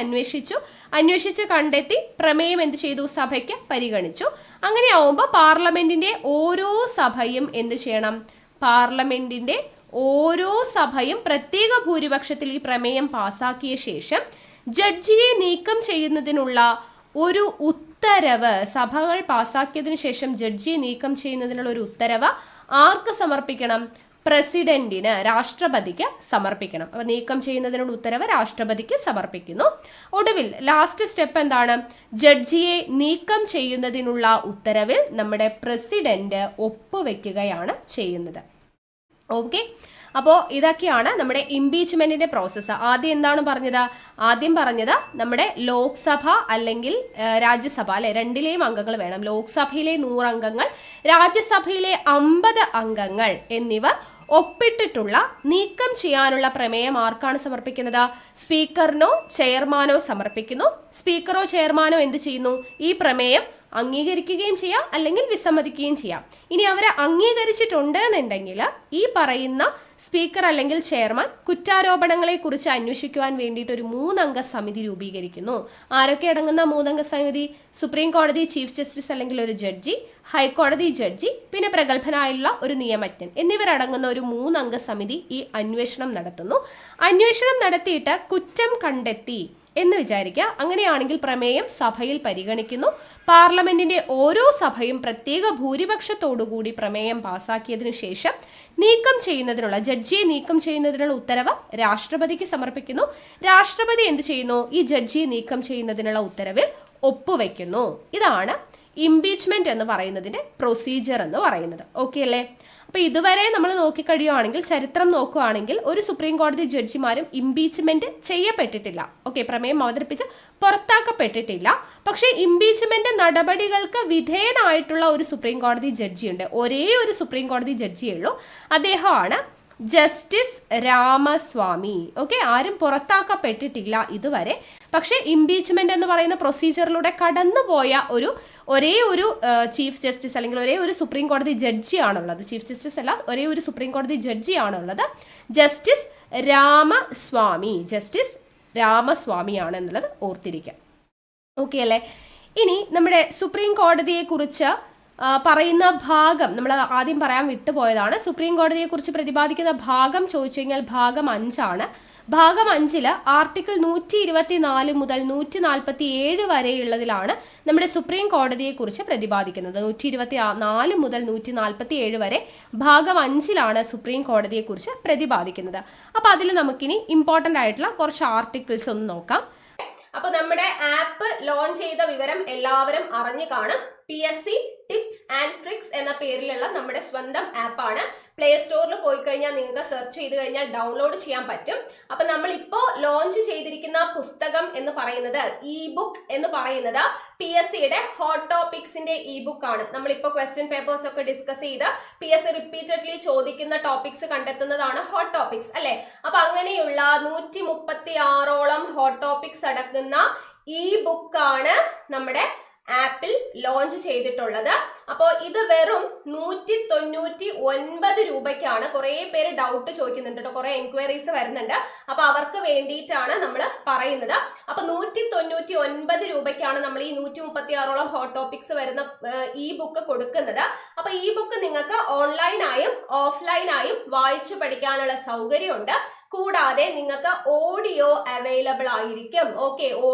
അന്വേഷിച്ച് കണ്ടെത്തി പ്രമേയം എന്ത് ചെയ്തു? സഭയ്ക്ക് പരിഗണിച്ചു. അങ്ങനെ ആവുമ്പോൾ പാർലമെന്റിന്റെ ഓരോ സഭയും എന്ത് ചെയ്യണം? പാർലമെന്റിന്റെ ഓരോ സഭയും പ്രത്യേക ഭൂരിപക്ഷത്തിൽ ഈ പ്രമേയം പാസാക്കിയ ശേഷം ജഡ്ജിയെ നീക്കം ചെയ്യുന്നതിനുള്ള ഒരു ഉത്തരവ്, സഭകൾ പാസാക്കിയതിനു ശേഷം ജഡ്ജിയെ നീക്കം ചെയ്യുന്നതിനുള്ള ഒരു ഉത്തരവ് ആർക്ക് സമർപ്പിക്കണം? പ്രസിഡന്റിന്, രാഷ്ട്രപതിക്ക് സമർപ്പിക്കണം. അപ്പൊ നീക്കം ചെയ്യുന്നതിനുള്ള ഉത്തരവ് രാഷ്ട്രപതിക്ക് സമർപ്പിക്കുന്നു. ഒടുവിൽ ലാസ്റ്റ് സ്റ്റെപ്പ് എന്താണ്? ജഡ്ജിയെ നീക്കം ചെയ്യുന്നതിനുള്ള ഉത്തരവിൽ നമ്മുടെ പ്രസിഡന്റ് ഒപ്പുവെക്കുകയാണ് ചെയ്യുന്നത്. ഓക്കെ, അപ്പോൾ ഇതൊക്കെയാണ് നമ്മുടെ ഇംപീച്ച്മെന്റിന്റെ പ്രോസസ്സ്. ആദ്യം പറഞ്ഞത് നമ്മുടെ ലോക്സഭ അല്ലെങ്കിൽ രാജ്യസഭ അല്ലെ, രണ്ടിലെയും അംഗങ്ങൾ വേണം. ലോക്സഭയിലെ 100 അംഗങ്ങൾ, രാജ്യസഭയിലെ 50 അംഗങ്ങൾ എന്നിവർ ഒപ്പിട്ടിട്ടുള്ള നീക്കം ചെയ്യാനുള്ള പ്രമേയം ആർക്കാണ് സമർപ്പിക്കുന്നത്? സ്പീക്കറിനോ ചെയർമാനോ സമർപ്പിക്കുന്നു. സ്പീക്കറോ ചെയർമാനോ എന്ത് ചെയ്യുന്നു? ഈ പ്രമേയം അംഗീകരിക്കുകയും ചെയ്യാം അല്ലെങ്കിൽ വിസമ്മതിക്കുകയും ചെയ്യാം. ഇനി അവരെ അംഗീകരിച്ചിട്ടുണ്ട് എന്നുണ്ടെങ്കിൽ ഈ പറയുന്ന സ്പീക്കർ അല്ലെങ്കിൽ ചെയർമാൻ കുറ്റാരോപണങ്ങളെ കുറിച്ച് അന്വേഷിക്കുവാൻ വേണ്ടിയിട്ട് ഒരു 3 അംഗ സമിതി രൂപീകരിക്കുന്നു. ആരൊക്കെ അടങ്ങുന്ന 3 അംഗ സമിതി? സുപ്രീം കോടതി ചീഫ് ജസ്റ്റിസ് അല്ലെങ്കിൽ ഒരു ജഡ്ജി, ഹൈക്കോടതി ജഡ്ജി, പിന്നെ പ്രഗത്ഭനായുള്ള ഒരു നിയമജ്ഞൻ എന്നിവരടങ്ങുന്ന ഒരു 3 അംഗ സമിതി ഈ അന്വേഷണം നടത്തുന്നു. അന്വേഷണം നടത്തിയിട്ട് കുറ്റം കണ്ടെത്തി എന്ന് വിചാരിക്കുക. അങ്ങനെയാണെങ്കിൽ പ്രമേയം സഭയിൽ പരിഗണിക്കുന്നു. പാർലമെന്റിന്റെ ഓരോ സഭയും പ്രത്യേക ഭൂരിപക്ഷത്തോടുകൂടി പ്രമേയം പാസാക്കിയതിനു ശേഷം ജഡ്ജിയെ നീക്കം ചെയ്യുന്നതിനുള്ള ഉത്തരവ് രാഷ്ട്രപതിക്ക് സമർപ്പിക്കുന്നു. രാഷ്ട്രപതി എന്ത് ചെയ്യുന്നു? ഈ ജഡ്ജിയെ നീക്കം ചെയ്യുന്നതിനുള്ള ഉത്തരവിൽ ഒപ്പുവെക്കുന്നു. ഇതാണ് ഇംപീച്ച്മെന്റ് എന്ന് പറയുന്നതിന്റെ പ്രൊസീജിയർ എന്ന് പറയുന്നത്. ഓക്കെ അല്ലേ? അപ്പൊ ഇതുവരെ നമ്മൾ നോക്കിക്കഴിയുകയാണെങ്കിൽ, ചരിത്രം നോക്കുകയാണെങ്കിൽ, ഒരു സുപ്രീം കോടതി ജഡ്ജിമാരും ഇംപീച്ച്മെന്റ് ചെയ്യപ്പെട്ടിട്ടില്ല. ഓക്കെ, പ്രമേയം അവതരിപ്പിച്ച് പുറത്താക്കപ്പെട്ടിട്ടില്ല. പക്ഷേ ഇംപീച്ച്മെന്റ് നടപടികൾക്ക് വിധേയനായിട്ടുള്ള ഒരു സുപ്രീം കോടതി ജഡ്ജിയുണ്ട്. ഒരേ ഒരു സുപ്രീം കോടതി ജഡ്ജിയേ ഉള്ളൂ. അദ്ദേഹമാണ് ജസ്റ്റിസ് രാമസ്വാമി. ഓക്കെ, ആരും പുറത്താക്കപ്പെട്ടിട്ടില്ല ഇതുവരെ. പക്ഷേ ഇംപീച്ച്മെന്റ് എന്ന് പറയുന്ന പ്രൊസീജിയറിലൂടെ കടന്നുപോയ ഒരേ ഒരു ചീഫ് ജസ്റ്റിസ് അല്ലെങ്കിൽ ഒരേ ഒരു സുപ്രീം കോടതി ജഡ്ജിയാണുള്ളത്. ചീഫ് ജസ്റ്റിസ് അല്ല, ഒരേ ഒരു സുപ്രീം കോടതി ജഡ്ജിയാണുള്ളത്. ജസ്റ്റിസ് രാമസ്വാമിയാണ് എന്നുള്ളത് ഓർത്തിരിക്കാം. ഓക്കെ അല്ലേ? ഇനി നമ്മുടെ സുപ്രീം കോടതിയെ കുറിച്ച് പറയുന്ന ഭാഗം നമ്മൾ ആദ്യം പറയാൻ വിട്ടുപോയതാണ്. സുപ്രീം കോടതിയെ കുറിച്ച് പ്രതിപാദിക്കുന്ന ഭാഗം ചോദിച്ചു കഴിഞ്ഞാൽ ഭാഗം 5 ആണ്. ഭാഗം 5 ആർട്ടിക്കിൾ 124 മുതൽ 147 വരെയുള്ളതിലാണ് നമ്മുടെ സുപ്രീം കോടതിയെ കുറിച്ച് പ്രതിപാദിക്കുന്നത്. 124 മുതൽ 147 വരെ ഭാഗം 5 സുപ്രീം കോടതിയെ കുറിച്ച് പ്രതിപാദിക്കുന്നത്. അപ്പൊ അതിൽ നമുക്കിനി ഇമ്പോർട്ടന്റ് ആയിട്ടുള്ള കുറച്ച് ആർട്ടിക്കിൾസ് ഒന്ന് നോക്കാം. അപ്പൊ നമ്മുടെ ആപ്പ് ലോഞ്ച് ചെയ്ത വിവരം എല്ലാവരും അറിഞ്ഞു കാണും. PSC ടിപ്സ് ആൻഡ് ട്രിക്സ് എന്ന പേരിലുള്ള നമ്മുടെ സ്വന്തം ആപ്പാണ്. പ്ലേ സ്റ്റോറിൽ പോയി കഴിഞ്ഞാൽ നിങ്ങൾക്ക് സെർച്ച് ചെയ്ത് കഴിഞ്ഞാൽ ഡൗൺലോഡ് ചെയ്യാൻ പറ്റും. അപ്പൊ നമ്മൾ ഇപ്പോ ലോഞ്ച് ചെയ്തിരിക്കുന്ന പുസ്തകം എന്ന് പറയുന്നത് ഇ ബുക്ക് എന്ന് പറയുന്നത് PSCയുടെ ഹോട്ട് ടോപ്പിക്സിന്റെ ഇ ബുക്ക് ആണ്. നമ്മളിപ്പോ ക്വസ്റ്റ്യൻ പേപ്പേഴ്സ് ഒക്കെ ഡിസ്കസ് ചെയ്ത് PSC റിപ്പീറ്റഡ്ലി ചോദിക്കുന്ന ടോപ്പിക്സ് കണ്ടെത്തുന്നതാണ് ഹോട്ട് ടോപ്പിക്സ് അല്ലെ. അപ്പൊ അങ്ങനെയുള്ള 136ഓളം ഹോട്ട് ടോപ്പിക്സ് അടങ്ങുന്ന ഇ ബുക്കാണ് നമ്മുടെ ആപ്പിൽ ലോഞ്ച് ചെയ്തിട്ടുള്ളത്. അപ്പോൾ ഇത് വെറും 199 രൂപയ്ക്കാണ്. കുറെ പേര് ഡൗട്ട് ചോദിക്കുന്നുണ്ട് കേട്ടോ, കുറെ എൻക്വയറീസ് വരുന്നുണ്ട്. അപ്പൊ അവർക്ക് വേണ്ടിയിട്ടാണ് നമ്മൾ പറയുന്നത്. അപ്പൊ 199 രൂപയ്ക്കാണ് നമ്മൾ ഈ 136ഓളം ഹോട്ട് ടോപ്പിക്സ് വരുന്ന ഇ ബുക്ക് കൊടുക്കുന്നത്. അപ്പൊ ഈ ബുക്ക് നിങ്ങൾക്ക് ഓൺലൈനായും ഓഫ്ലൈനായും വായിച്ചു പഠിക്കാനുള്ള സൗകര്യമുണ്ട്. കൂടാതെ നിങ്ങൾക്ക് ഓഡിയോ അവൈലബിൾ ആയിരിക്കും. ഓക്കെ,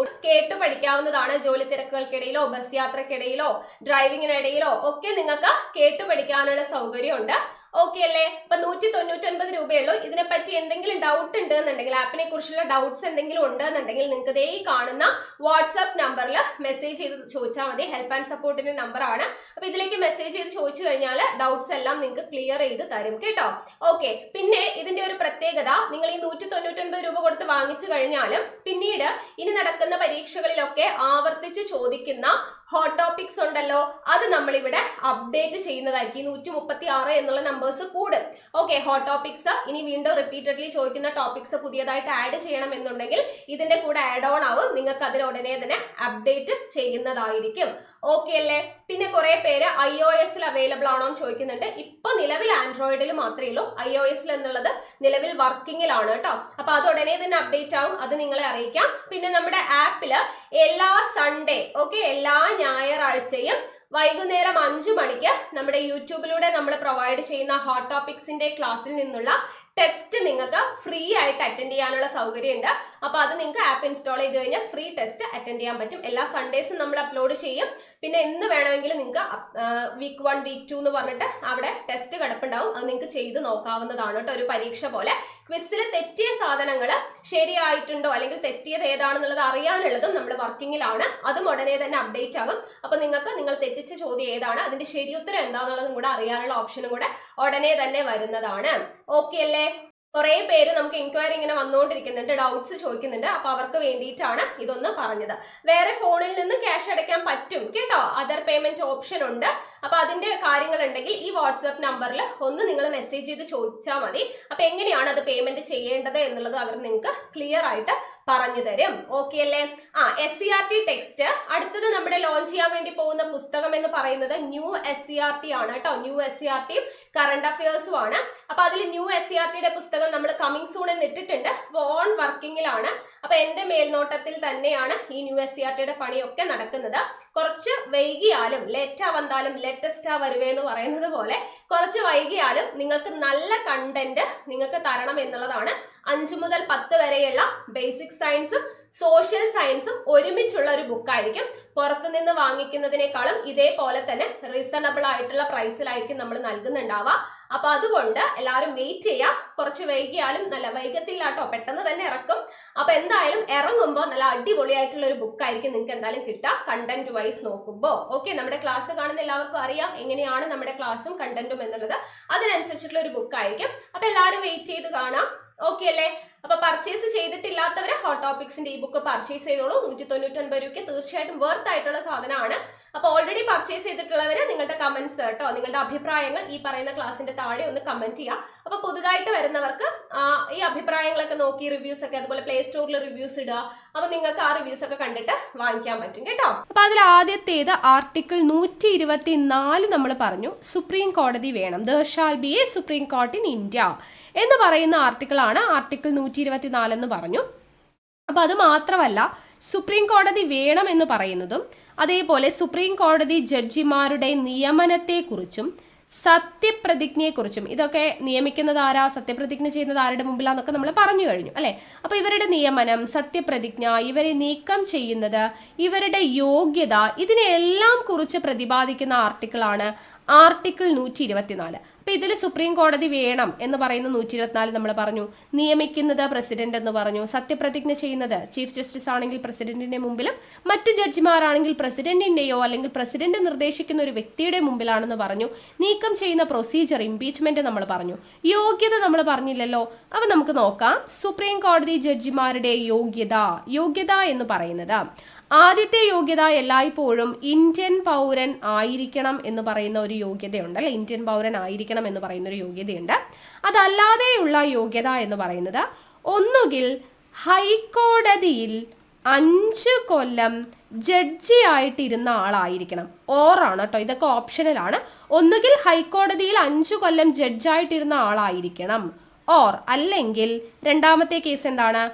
കേട്ടു പഠിക്കാവുന്നതാണ്. ജോലി തിരക്കുകൾക്കിടയിലോ ബസ് യാത്രക്കിടയിലോ ഡ്രൈവിങ്ങിനിടയിലോ ഒക്കെ നിങ്ങൾക്ക് കേട്ടു പഠിക്കാനുള്ള സൗകര്യമുണ്ട്. ഓക്കെ അല്ലേ? അപ്പൊ 199 രൂപയുള്ളൂ. ഇതിനെപ്പറ്റി എന്തെങ്കിലും ഡൗട്ട് ഉണ്ട് എന്നുണ്ടെങ്കിൽ, ആപ്പിനെ കുറിച്ചുള്ള ഡൗട്ട്സ് എന്തെങ്കിലും ഉണ്ട് എന്നുണ്ടെങ്കിൽ നിങ്ങൾക്ക് ദേ ഈ കാണുന്ന വാട്സ്ആപ്പ് നമ്പറിൽ മെസ്സേജ് ചെയ്ത് ചോദിച്ചാൽ മതി. ഹെൽപ്പ് ആൻഡ് സപ്പോർട്ടിന്റെ നമ്പർ ആണ്. അപ്പൊ ഇതിലേക്ക് മെസ്സേജ് ചെയ്ത് ചോദിച്ചു കഴിഞ്ഞാൽ ഡൗട്ട്സ് എല്ലാം നിങ്ങൾക്ക് ക്ലിയർ ചെയ്ത് തരും കേട്ടോ. ഓക്കെ, പിന്നെ ഇതിന്റെ ഒരു പ്രത്യേകത, നിങ്ങൾ ഈ 199 രൂപ കൊടുത്ത് വാങ്ങിച്ചു കഴിഞ്ഞാലും പിന്നീട് ഇനി നടക്കുന്ന പരീക്ഷകളിലൊക്കെ ആവർത്തിച്ച് ചോദിക്കുന്ന ഹോട്ട് ടോപ്പിക്സ് ഉണ്ടല്ലോ, അത് നമ്മളിവിടെ അപ്ഡേറ്റ് ചെയ്യുന്നതായിരിക്കും. 136 എന്നുള്ള നമ്പേഴ്സ് കൂടും. ഓക്കെ, ഹോട്ട് ടോപ്പിക്സ് ഇനി വീണ്ടും റിപ്പീറ്റഡ്ലി ചോദിക്കുന്ന ടോപ്പിക്സ് പുതിയതായിട്ട് ആഡ് ചെയ്യണം എന്നുണ്ടെങ്കിൽ ഇതിന്റെ കൂടെ ആഡ് ഓൺ ആവും. നിങ്ങൾക്ക് അതിൽ ഉടനെ തന്നെ അപ്ഡേറ്റ് ചെയ്യുന്നതായിരിക്കും. ഓക്കെ അല്ലേ? പിന്നെ കുറെ പേര് iOS അവൈലബിൾ ആണോ എന്ന് ചോദിക്കുന്നുണ്ട്. ഇപ്പൊ നിലവിൽ ആൻഡ്രോയിഡിൽ മാത്രമേ ഉള്ളൂ. iOS എന്നുള്ളത് നിലവിൽ വർക്കിങ്ങിലാണ് കേട്ടോ. അപ്പൊ അത് ഉടനെ തന്നെ അപ്ഡേറ്റ് ആവും, അത് നിങ്ങളെ അറിയിക്കാം. പിന്നെ നമ്മുടെ ആപ്പില് എല്ലാ സൺഡേ, ഓക്കെ, എല്ലാ ഞായറാഴ്ചയും വൈകുന്നേരം 5 മണിക്ക് നമ്മുടെ യൂട്യൂബിലൂടെ നമ്മൾ പ്രൊവൈഡ് ചെയ്യുന്ന ഹോട്ട് ടോപ്പിക്സിന്റെ ക്ലാസ്സിൽ നിന്നുള്ള ടെസ്റ്റ് നിങ്ങൾക്ക് ഫ്രീ ആയിട്ട് അറ്റൻഡ് ചെയ്യാനുള്ള സൗകര്യമുണ്ട്. അപ്പൊ അത് നിങ്ങൾക്ക് ആപ്പ് ഇൻസ്റ്റാൾ ചെയ്ത് കഴിഞ്ഞാൽ ഫ്രീ ടെസ്റ്റ് അറ്റൻഡ് ചെയ്യാൻ പറ്റും. എല്ലാ സൺഡേസും നമ്മൾ അപ്ലോഡ് ചെയ്യും. പിന്നെ എന്ന് വേണമെങ്കിലും നിങ്ങൾക്ക് വീക്ക് 1 വീക്ക് 2 എന്ന് പറഞ്ഞിട്ട് അവിടെ ടെസ്റ്റ് കിടപ്പുണ്ടാവും. അത് നിങ്ങൾക്ക് ചെയ്ത് നോക്കാവുന്നതാണ് കേട്ടോ. ഒരു പരീക്ഷ പോലെ ക്വിസിൽ തെറ്റിയ സാധനങ്ങൾ ശരിയായിട്ടുണ്ടോ അല്ലെങ്കിൽ തെറ്റിയത് ഏതാണെന്നുള്ളത് അറിയാനുള്ളതും നമ്മൾ വർക്കിങ്ങിലാണ്. അതും ഉടനെ തന്നെ അപ്ഡേറ്റ് ആകും. അപ്പൊ നിങ്ങൾക്ക് നിങ്ങൾ തെറ്റിച്ച ചോദ്യം ഏതാണ്, അതിന്റെ ശരിയുത്തരം എന്താണെന്നുള്ളതും കൂടെ അറിയാനുള്ള ഓപ്ഷനും കൂടെ ഉടനെ തന്നെ വരുന്നതാണ്. ഓക്കെ അല്ലേ? കുറെ പേര് നമുക്ക് എൻക്വയറി ഇങ്ങനെ വന്നുകൊണ്ടിരിക്കുന്നുണ്ട്, ഡൗട്ട്സ് ചോദിക്കുന്നുണ്ട്. അപ്പൊ അവർക്ക് വേണ്ടിയിട്ടാണ് ഇതൊന്ന് പറഞ്ഞത്. വേറെ ഫോണിൽ നിന്ന് ക്യാഷ് അടയ്ക്കാൻ പറ്റും കേട്ടോ. അതർ പേയ്മെന്റ് ഓപ്ഷൻ ഉണ്ട്. അപ്പൊ അതിന്റെ കാര്യങ്ങൾ ഉണ്ടെങ്കിൽ ഈ വാട്സ്ആപ്പ് നമ്പറിൽ ഒന്ന് നിങ്ങൾ മെസ്സേജ് ചെയ്ത് ചോദിച്ചാൽ മതി. അപ്പൊ എങ്ങനെയാണ് അത് പേയ്മെന്റ് ചെയ്യേണ്ടത് എന്നുള്ളത് അവർ നിങ്ങൾക്ക് ക്ലിയർ ആയിട്ട് പറഞ്ഞു തരും. ഓക്കെ അല്ലേ? SCRT ടെക്സ്റ്റ് അടുത്തത് നമ്മുടെ ലോഞ്ച് ചെയ്യാൻ വേണ്ടി പോകുന്ന പുസ്തകം എന്ന് പറയുന്നത് ന്യൂ SCRT ആണ് കേട്ടോ. ന്യൂ SCRT കറണ്ട് അഫയേഴ്സും ആണ്. അപ്പൊ അതിൽ ന്യൂ SCRTയുടെ പുസ്തകം നമ്മൾ കമ്മിങ് സൂൺ എന്ന് ഇട്ടിട്ടുണ്ട്. ഓൺ വർക്കിങ്ങിലാണ്. അപ്പൊ എന്റെ മേൽനോട്ടത്തിൽ തന്നെയാണ് ഈ ന്യൂ SCRTയുടെ പണിയൊക്കെ നടക്കുന്നത്. കുറച്ച് വൈകിയാലും ലേറ്റാ വന്നാലും ലേറ്റസ്റ്റാ വരുവേ എന്ന് പറയുന്നത് പോലെ കുറച്ച് വൈകിയാലും നിങ്ങൾക്ക് നല്ല കണ്ടന്റ് നിങ്ങൾക്ക് തരണം എന്നുള്ളതാണ്. 5 മുതൽ 10 വരെയുള്ള ബേസിക് സയൻസും സോഷ്യൽ സയൻസും ഒരുമിച്ചുള്ള ഒരു ബുക്കായിരിക്കും. പുറത്തുനിന്ന് വാങ്ങിക്കുന്നതിനേക്കാളും ഇതേപോലെ തന്നെ റീസണബിൾ ആയിട്ടുള്ള പ്രൈസിലായിരിക്കും നമ്മൾ നൽകുന്നുണ്ടാവുക. അപ്പൊ അതുകൊണ്ട് എല്ലാവരും വെയിറ്റ് ചെയ്യുക. കുറച്ച് വൈകിയാലും നല്ല വൈകത്തില്ല കേട്ടോ, പെട്ടെന്ന് തന്നെ ഇറക്കും. അപ്പൊ എന്തായാലും ഇറങ്ങുമ്പോൾ നല്ല അടിപൊളിയായിട്ടുള്ള ഒരു ബുക്കായിരിക്കും നിങ്ങൾക്ക് എന്തായാലും കിട്ടുക കണ്ടന്റ് വൈസ് നോക്കുമ്പോൾ. ഓക്കെ, നമ്മുടെ ക്ലാസ് കാണുന്ന എല്ലാവർക്കും അറിയാം എങ്ങനെയാണ് നമ്മുടെ ക്ലാസ്സും കണ്ടന്റും എന്നുള്ളത്. അതിനനുസരിച്ചിട്ടുള്ള ഒരു ബുക്കായിരിക്കും. അപ്പൊ എല്ലാവരും വെയിറ്റ് ചെയ്ത് കാണാം. ഓക്കെ അല്ലേ? അപ്പൊ പർച്ചേസ് ചെയ്തിട്ടില്ലാത്തവരെ ഹോട്ട് ടോപ്പിക്സിന്റെ ഈ ബുക്ക് പർച്ചേസ് ചെയ്തോളൂ. 199 രൂപയ്ക്ക് തീർച്ചയായിട്ടും വർത്ത് ആയിട്ടുള്ള സാധനമാണ്. അപ്പൊ ഓൾറെഡി പർച്ചേസ് ചെയ്തിട്ടുള്ളവര് നിങ്ങളുടെ കമന്റ്സ് കേട്ടോ, നിങ്ങളുടെ അഭിപ്രായങ്ങൾ ഈ പറയുന്ന ക്ലാസിന്റെ താഴെ ഒന്ന് കമന്റ് ചെയ്യുക. അപ്പൊ പുതുതായിട്ട് വരുന്നവർക്ക് ഈ അഭിപ്രായങ്ങളൊക്കെ നോക്കി റിവ്യൂസ് ഒക്കെ, അതുപോലെ പ്ലേ സ്റ്റോറിൽ റിവ്യൂസ് ഇടുക. അപ്പൊ നിങ്ങൾക്ക് ആ റിവ്യൂസ് ഒക്കെ കണ്ടിട്ട് വാങ്ങിക്കാൻ പറ്റും കേട്ടോ. അപ്പൊ അതിൽ ആദ്യത്തേത് ആർട്ടിക്കിൾ 124 നമ്മൾ പറഞ്ഞു, സുപ്രീം കോടതി വേണം, there shall be A supreme court in India എന്ന് പറയുന്ന ആർട്ടിക്കിൾ ആണ്. ആർട്ടിക്കിൾ 124 എന്ന് പറഞ്ഞു. അപ്പൊ അത് മാത്രമല്ല, സുപ്രീം കോടതി വേണം എന്ന് പറയുന്നതും അതേപോലെ സുപ്രീം കോടതി ജഡ്ജിമാരുടെ നിയമനത്തെക്കുറിച്ചും സത്യപ്രതിജ്ഞയെക്കുറിച്ചും, ഇതൊക്കെ നിയമിക്കുന്നത് ആരാ, സത്യപ്രതിജ്ഞ ചെയ്യുന്നത് ആരുടെ മുമ്പിലാന്നൊക്കെ നമ്മൾ പറഞ്ഞു കഴിഞ്ഞു അല്ലെ. അപ്പൊ ഇവരുടെ നിയമനം, സത്യപ്രതിജ്ഞ, ഇവരെ നീക്കം ചെയ്യുന്നത്, ഇവരുടെ യോഗ്യത, ഇതിനെല്ലാം കുറിച്ച് പ്രതിപാദിക്കുന്ന ആർട്ടിക്കിളാണ് ആർട്ടിക്കിൾ 124. അപ്പൊ ഇതിൽ സുപ്രീം കോടതി വേണം എന്ന് പറയുന്ന 124 നമ്മൾ പറഞ്ഞു, നിയമിക്കുന്നത് പ്രസിഡന്റ് എന്ന് പറഞ്ഞു, സത്യപ്രതിജ്ഞ ചെയ്യുന്നത് ചീഫ് ജസ്റ്റിസ് ആണെങ്കിൽ പ്രസിഡന്റിന്റെ മുമ്പിലും മറ്റു ജഡ്ജിമാരാണെങ്കിൽ പ്രസിഡന്റിന്റെയോ അല്ലെങ്കിൽ പ്രസിഡന്റ് നിർദ്ദേശിക്കുന്ന ഒരു വ്യക്തിയുടെ മുമ്പിലാണെന്ന് പറഞ്ഞു, നീക്കം ചെയ്യുന്ന പ്രൊസീജിയർ ഇംപീച്ച്മെന്റ് നമ്മൾ പറഞ്ഞു, യോഗ്യത നമ്മൾ പറഞ്ഞില്ലല്ലോ. അപ്പൊ നമുക്ക് നോക്കാം സുപ്രീം കോടതി ജഡ്ജിമാരുടെ യോഗ്യത എന്ന് പറയുന്നത്, ആദ്യത്തെ യോഗ്യത എല്ലായ്പ്പോഴും ഇന്ത്യൻ പൗരൻ ആയിരിക്കണം എന്ന് പറയുന്ന ഒരു യോഗ്യതയുണ്ട് അല്ലെ, ഇന്ത്യൻ പൗരൻ ആയിരിക്കണം എന്ന് പറയുന്ന ഒരു യോഗ്യതയുണ്ട്. അതല്ലാതെയുള്ള യോഗ്യത എന്ന് പറയുന്നത് ഒന്നുകിൽ ഹൈക്കോടതിയിൽ 5 കൊല്ലം ജഡ്ജി ആയിട്ടിരുന്ന ആളായിരിക്കണം. ഓറാണ് കേട്ടോ, ഇതൊക്കെ ഓപ്ഷണലാണ്. ഒന്നുകിൽ ഹൈക്കോടതിയിൽ 5 കൊല്ലം ജഡ്ജായിട്ടിരുന്ന ആളായിരിക്കണം, ഓർ അല്ലെങ്കിൽ രണ്ടാമത്തെ കേസ് എന്താണ്,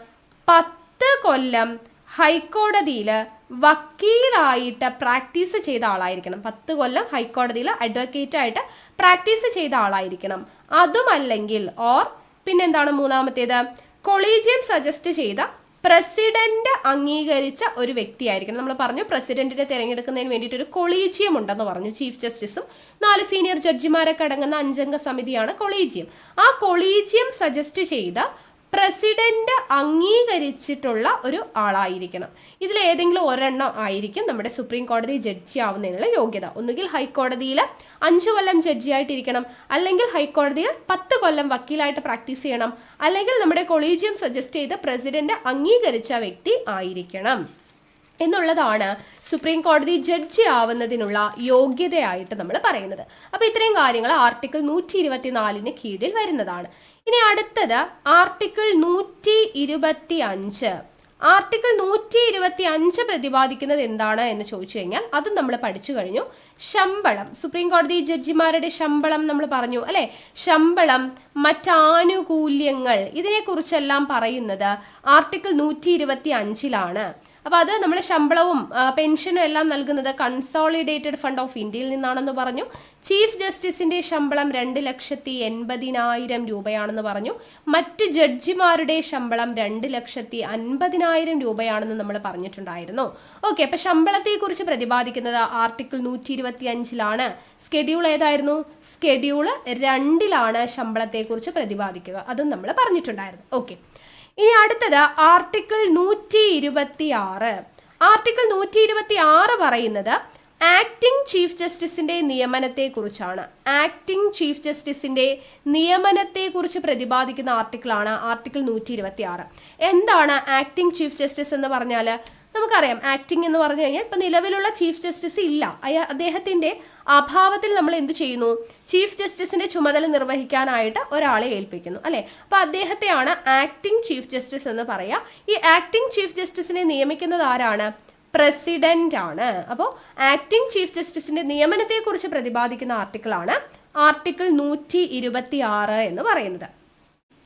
10 കൊല്ലം ഹൈക്കോടതിയിൽ വക്കീലായിട്ട് പ്രാക്ടീസ് ചെയ്ത ആളായിരിക്കണം. 10 കൊല്ലം ഹൈക്കോടതിയിൽ അഡ്വക്കേറ്റ് ആയിട്ട് പ്രാക്ടീസ് ചെയ്ത ആളായിരിക്കണം. അതുമല്ലെങ്കിൽ ഓർ പിന്നെന്താണ് മൂന്നാമത്തേത്, കൊളീജിയം സജസ്റ്റ് ചെയ്ത പ്രസിഡന്റ് അംഗീകരിച്ച ഒരു വ്യക്തിയായിരിക്കണം. നമ്മൾ പറഞ്ഞു പ്രസിഡന്റിനെ തിരഞ്ഞെടുക്കുന്നതിന് വേണ്ടിയിട്ട് ഒരു കൊളീജിയം ഉണ്ടെന്ന് പറഞ്ഞു. ചീഫ് ജസ്റ്റിസും 4 സീനിയർ ജഡ്ജിമാരൊക്കെ അടങ്ങുന്ന 5 അംഗ സമിതിയാണ് കൊളീജിയം. ആ കൊളീജിയം സജസ്റ്റ് ചെയ്ത പ്രസിഡന്റ് അംഗീകരിച്ചിട്ടുള്ള ഒരു ആളായിരിക്കണം. ഇതിൽ ഏതെങ്കിലും ഒരെണ്ണം ആയിരിക്കും നമ്മുടെ സുപ്രീം കോടതി ജഡ്ജി ആവുന്നതിനുള്ള യോഗ്യത. ഒന്നുകിൽ ഹൈക്കോടതിയിൽ 5 കൊല്ലം ജഡ്ജി ആയിട്ടിരിക്കണം, അല്ലെങ്കിൽ ഹൈക്കോടതിയിൽ 10 കൊല്ലം വക്കീലായിട്ട് പ്രാക്ടീസ് ചെയ്യണം, അല്ലെങ്കിൽ നമ്മുടെ കൊളീജിയം സജസ്റ്റ് ചെയ്ത പ്രസിഡന്റ് അംഗീകരിച്ച വ്യക്തി ആയിരിക്കണം എന്നുള്ളതാണ് സുപ്രീം കോടതി ജഡ്ജി ആവുന്നതിനുള്ള യോഗ്യതയായിട്ട് നമ്മൾ പറയുന്നത്. അപ്പൊ ഇത്രയും കാര്യങ്ങൾ ആർട്ടിക്കിൾ 124 കീഴിൽ വരുന്നതാണ്. ഇനി അടുത്തത് ആർട്ടിക്കിൾ 125. ആർട്ടിക്കിൾ 125 പ്രതിപാദിക്കുന്നത് എന്താണ് എന്ന് ചോദിച്ചു കഴിഞ്ഞാൽ അതും നമ്മൾ പഠിച്ചു കഴിഞ്ഞു. ശമ്പളം, സുപ്രീം കോടതി ജഡ്ജിമാരുടെ ശമ്പളം നമ്മൾ പറഞ്ഞു അല്ലെ, ശമ്പളം, മറ്റാനുകൂല്യങ്ങൾ, ഇതിനെക്കുറിച്ചെല്ലാം പറയുന്നത് ആർട്ടിക്കിൾ 125 അപ്പൊ അത് നമ്മൾ ശമ്പളവും പെൻഷനും എല്ലാം നൽകുന്നത് കൺസോളിഡേറ്റഡ് ഫണ്ട് ഓഫ് ഇന്ത്യയിൽ നിന്നാണെന്ന് പറഞ്ഞു. ചീഫ് ജസ്റ്റിസിന്റെ ശമ്പളം 2,80,000 രൂപയാണെന്ന് പറഞ്ഞു. മറ്റ് ജഡ്ജിമാരുടെ ശമ്പളം 2,50,000 രൂപയാണെന്ന് നമ്മൾ പറഞ്ഞിട്ടുണ്ടായിരുന്നു. ഓക്കെ, അപ്പൊ ശമ്പളത്തെ കുറിച്ച് പ്രതിപാദിക്കുന്നത് ആർട്ടിക്കിൾ 125 സ്കെഡ്യൂൾ ഏതായിരുന്നു, സ്കെഡ്യൂൾ 2 ശമ്പളത്തെ കുറിച്ച് പ്രതിപാദിക്കുക, അതും നമ്മൾ പറഞ്ഞിട്ടുണ്ടായിരുന്നു. ഓക്കെ, ഇനി അടുത്തത് ആർട്ടിക്കിൾ 126. ആർട്ടിക്കിൾ 126 പറയുന്നത് ആക്ടിംഗ് ചീഫ് ജസ്റ്റിസിന്റെ നിയമനത്തെ കുറിച്ചാണ്. ആക്ടിംഗ് ചീഫ് ജസ്റ്റിസിന്റെ നിയമനത്തെ കുറിച്ച് പ്രതിപാദിക്കുന്ന ആർട്ടിക്കിളാണ് ആർട്ടിക്കിൾ 126. എന്താണ് ആക്ടിംഗ് ചീഫ് ജസ്റ്റിസ് എന്ന് പറഞ്ഞാൽ നമുക്കറിയാം, ആക്ടിംഗ് എന്ന് പറഞ്ഞു കഴിഞ്ഞാൽ ഇപ്പൊ നിലവിലുള്ള ചീഫ് ജസ്റ്റിസ് ഇല്ല, അദ്ദേഹത്തിന്റെ അഭാവത്തിൽ നമ്മൾ എന്ത് ചെയ്യുന്നു, ചീഫ് ജസ്റ്റിസിന്റെ ചുമതല നിർവഹിക്കാനായിട്ട് ഒരാളെ ഏൽപ്പിക്കുന്നു അല്ലെ. അപ്പൊ അദ്ദേഹത്തെയാണ് ആക്ടിംഗ് ചീഫ് ജസ്റ്റിസ് എന്ന് പറയാ. ഈ ആക്ടിംഗ് ചീഫ് ജസ്റ്റിസിനെ നിയമിക്കുന്നത് ആരാണ്, പ്രസിഡന്റ് ആണ്. അപ്പോൾ ആക്ടിംഗ് ചീഫ് ജസ്റ്റിസിന്റെ നിയമനത്തെ കുറിച്ച് പ്രതിപാദിക്കുന്ന ആർട്ടിക്കിളാണ് ആർട്ടിക്കിൾ 126 എന്ന് പറയുന്നത്.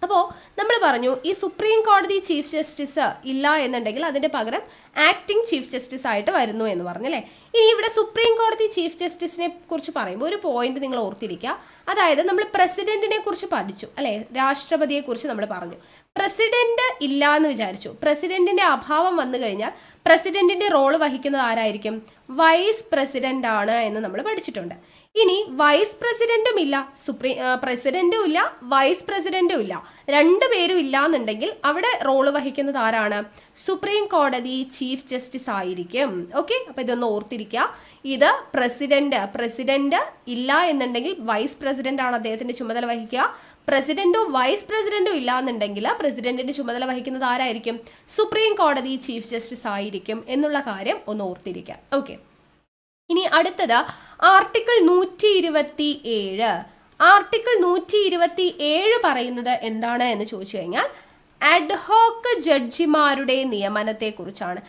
അപ്പോൾ നമ്മൾ പറഞ്ഞു ഈ സുപ്രീം കോടതി ചീഫ് ജസ്റ്റിസ് ഇല്ല എന്നുണ്ടെങ്കിൽ അതിന്റെ പകരം ആക്ടിംഗ് ചീഫ് ജസ്റ്റിസ് ആയിട്ട് വരുന്നു എന്ന് പറഞ്ഞല്ലേ. ഇനി ഇവിടെ സുപ്രീം കോടതി ചീഫ് ജസ്റ്റിസിനെ കുറിച്ച് പറയുമ്പോൾ ഒരു പോയിന്റ് നിങ്ങൾ ഓർത്തിരിക്കുക. അതായത് നമ്മൾ പ്രസിഡന്റിനെ കുറിച്ച് പഠിച്ചു അല്ലെ, രാഷ്ട്രപതിയെ കുറിച്ച് നമ്മൾ പറഞ്ഞു. പ്രസിഡന്റ് ഇല്ല എന്ന് വിചാരിച്ചു, പ്രസിഡന്റിന്റെ അഭാവം വന്നു കഴിഞ്ഞാൽ പ്രസിഡന്റിന്റെ റോള് വഹിക്കുന്നത് ആരായിരിക്കും, വൈസ് പ്രസിഡന്റ് ആണ് എന്ന് നമ്മൾ പഠിച്ചിട്ടുണ്ട്. ഇനി വൈസ് പ്രസിഡന്റും ഇല്ല, പ്രസിഡന്റും ഇല്ല, വൈസ് പ്രസിഡന്റും ഇല്ല, രണ്ടുപേരും ഇല്ല എന്നുണ്ടെങ്കിൽ അവിടെ റോള് വഹിക്കുന്നത് ആരാണ്, സുപ്രീം കോടതി ചീഫ് ജസ്റ്റിസ് ആയിരിക്കും. ഓക്കെ, അപ്പൊ ഇതൊന്ന് ഓർത്തിരിക്കുക. ഇത് പ്രസിഡന്റ് ഇല്ല എന്നുണ്ടെങ്കിൽ വൈസ് പ്രസിഡന്റ് ആണ് അദ്ദേഹത്തിന്റെ ചുമതല വഹിക്കുക. പ്രസിഡന്റും വൈസ് പ്രസിഡന്റും ഇല്ല എന്നുണ്ടെങ്കിൽ പ്രസിഡന്റിന്റെ ചുമതല വഹിക്കുന്നത് ആരായിരിക്കും, സുപ്രീം കോടതി ചീഫ് ജസ്റ്റിസ് ആയിരിക്കും എന്നുള്ള കാര്യം ഒന്ന് ഓർത്തിരിക്കുക. ഓക്കെ, ഇനി അടുത്തത് ആർട്ടിക്കിൾ 127. ആർട്ടിക്കിൾ 127 പറയുന്നത് എന്താണ് എന്ന് ചോദിച്ചു കഴിഞ്ഞാൽ അഡ്ഹോക്ക് ജഡ്ജിമാരുടെ നിയമനത്തെ കുറിച്ചാണ്.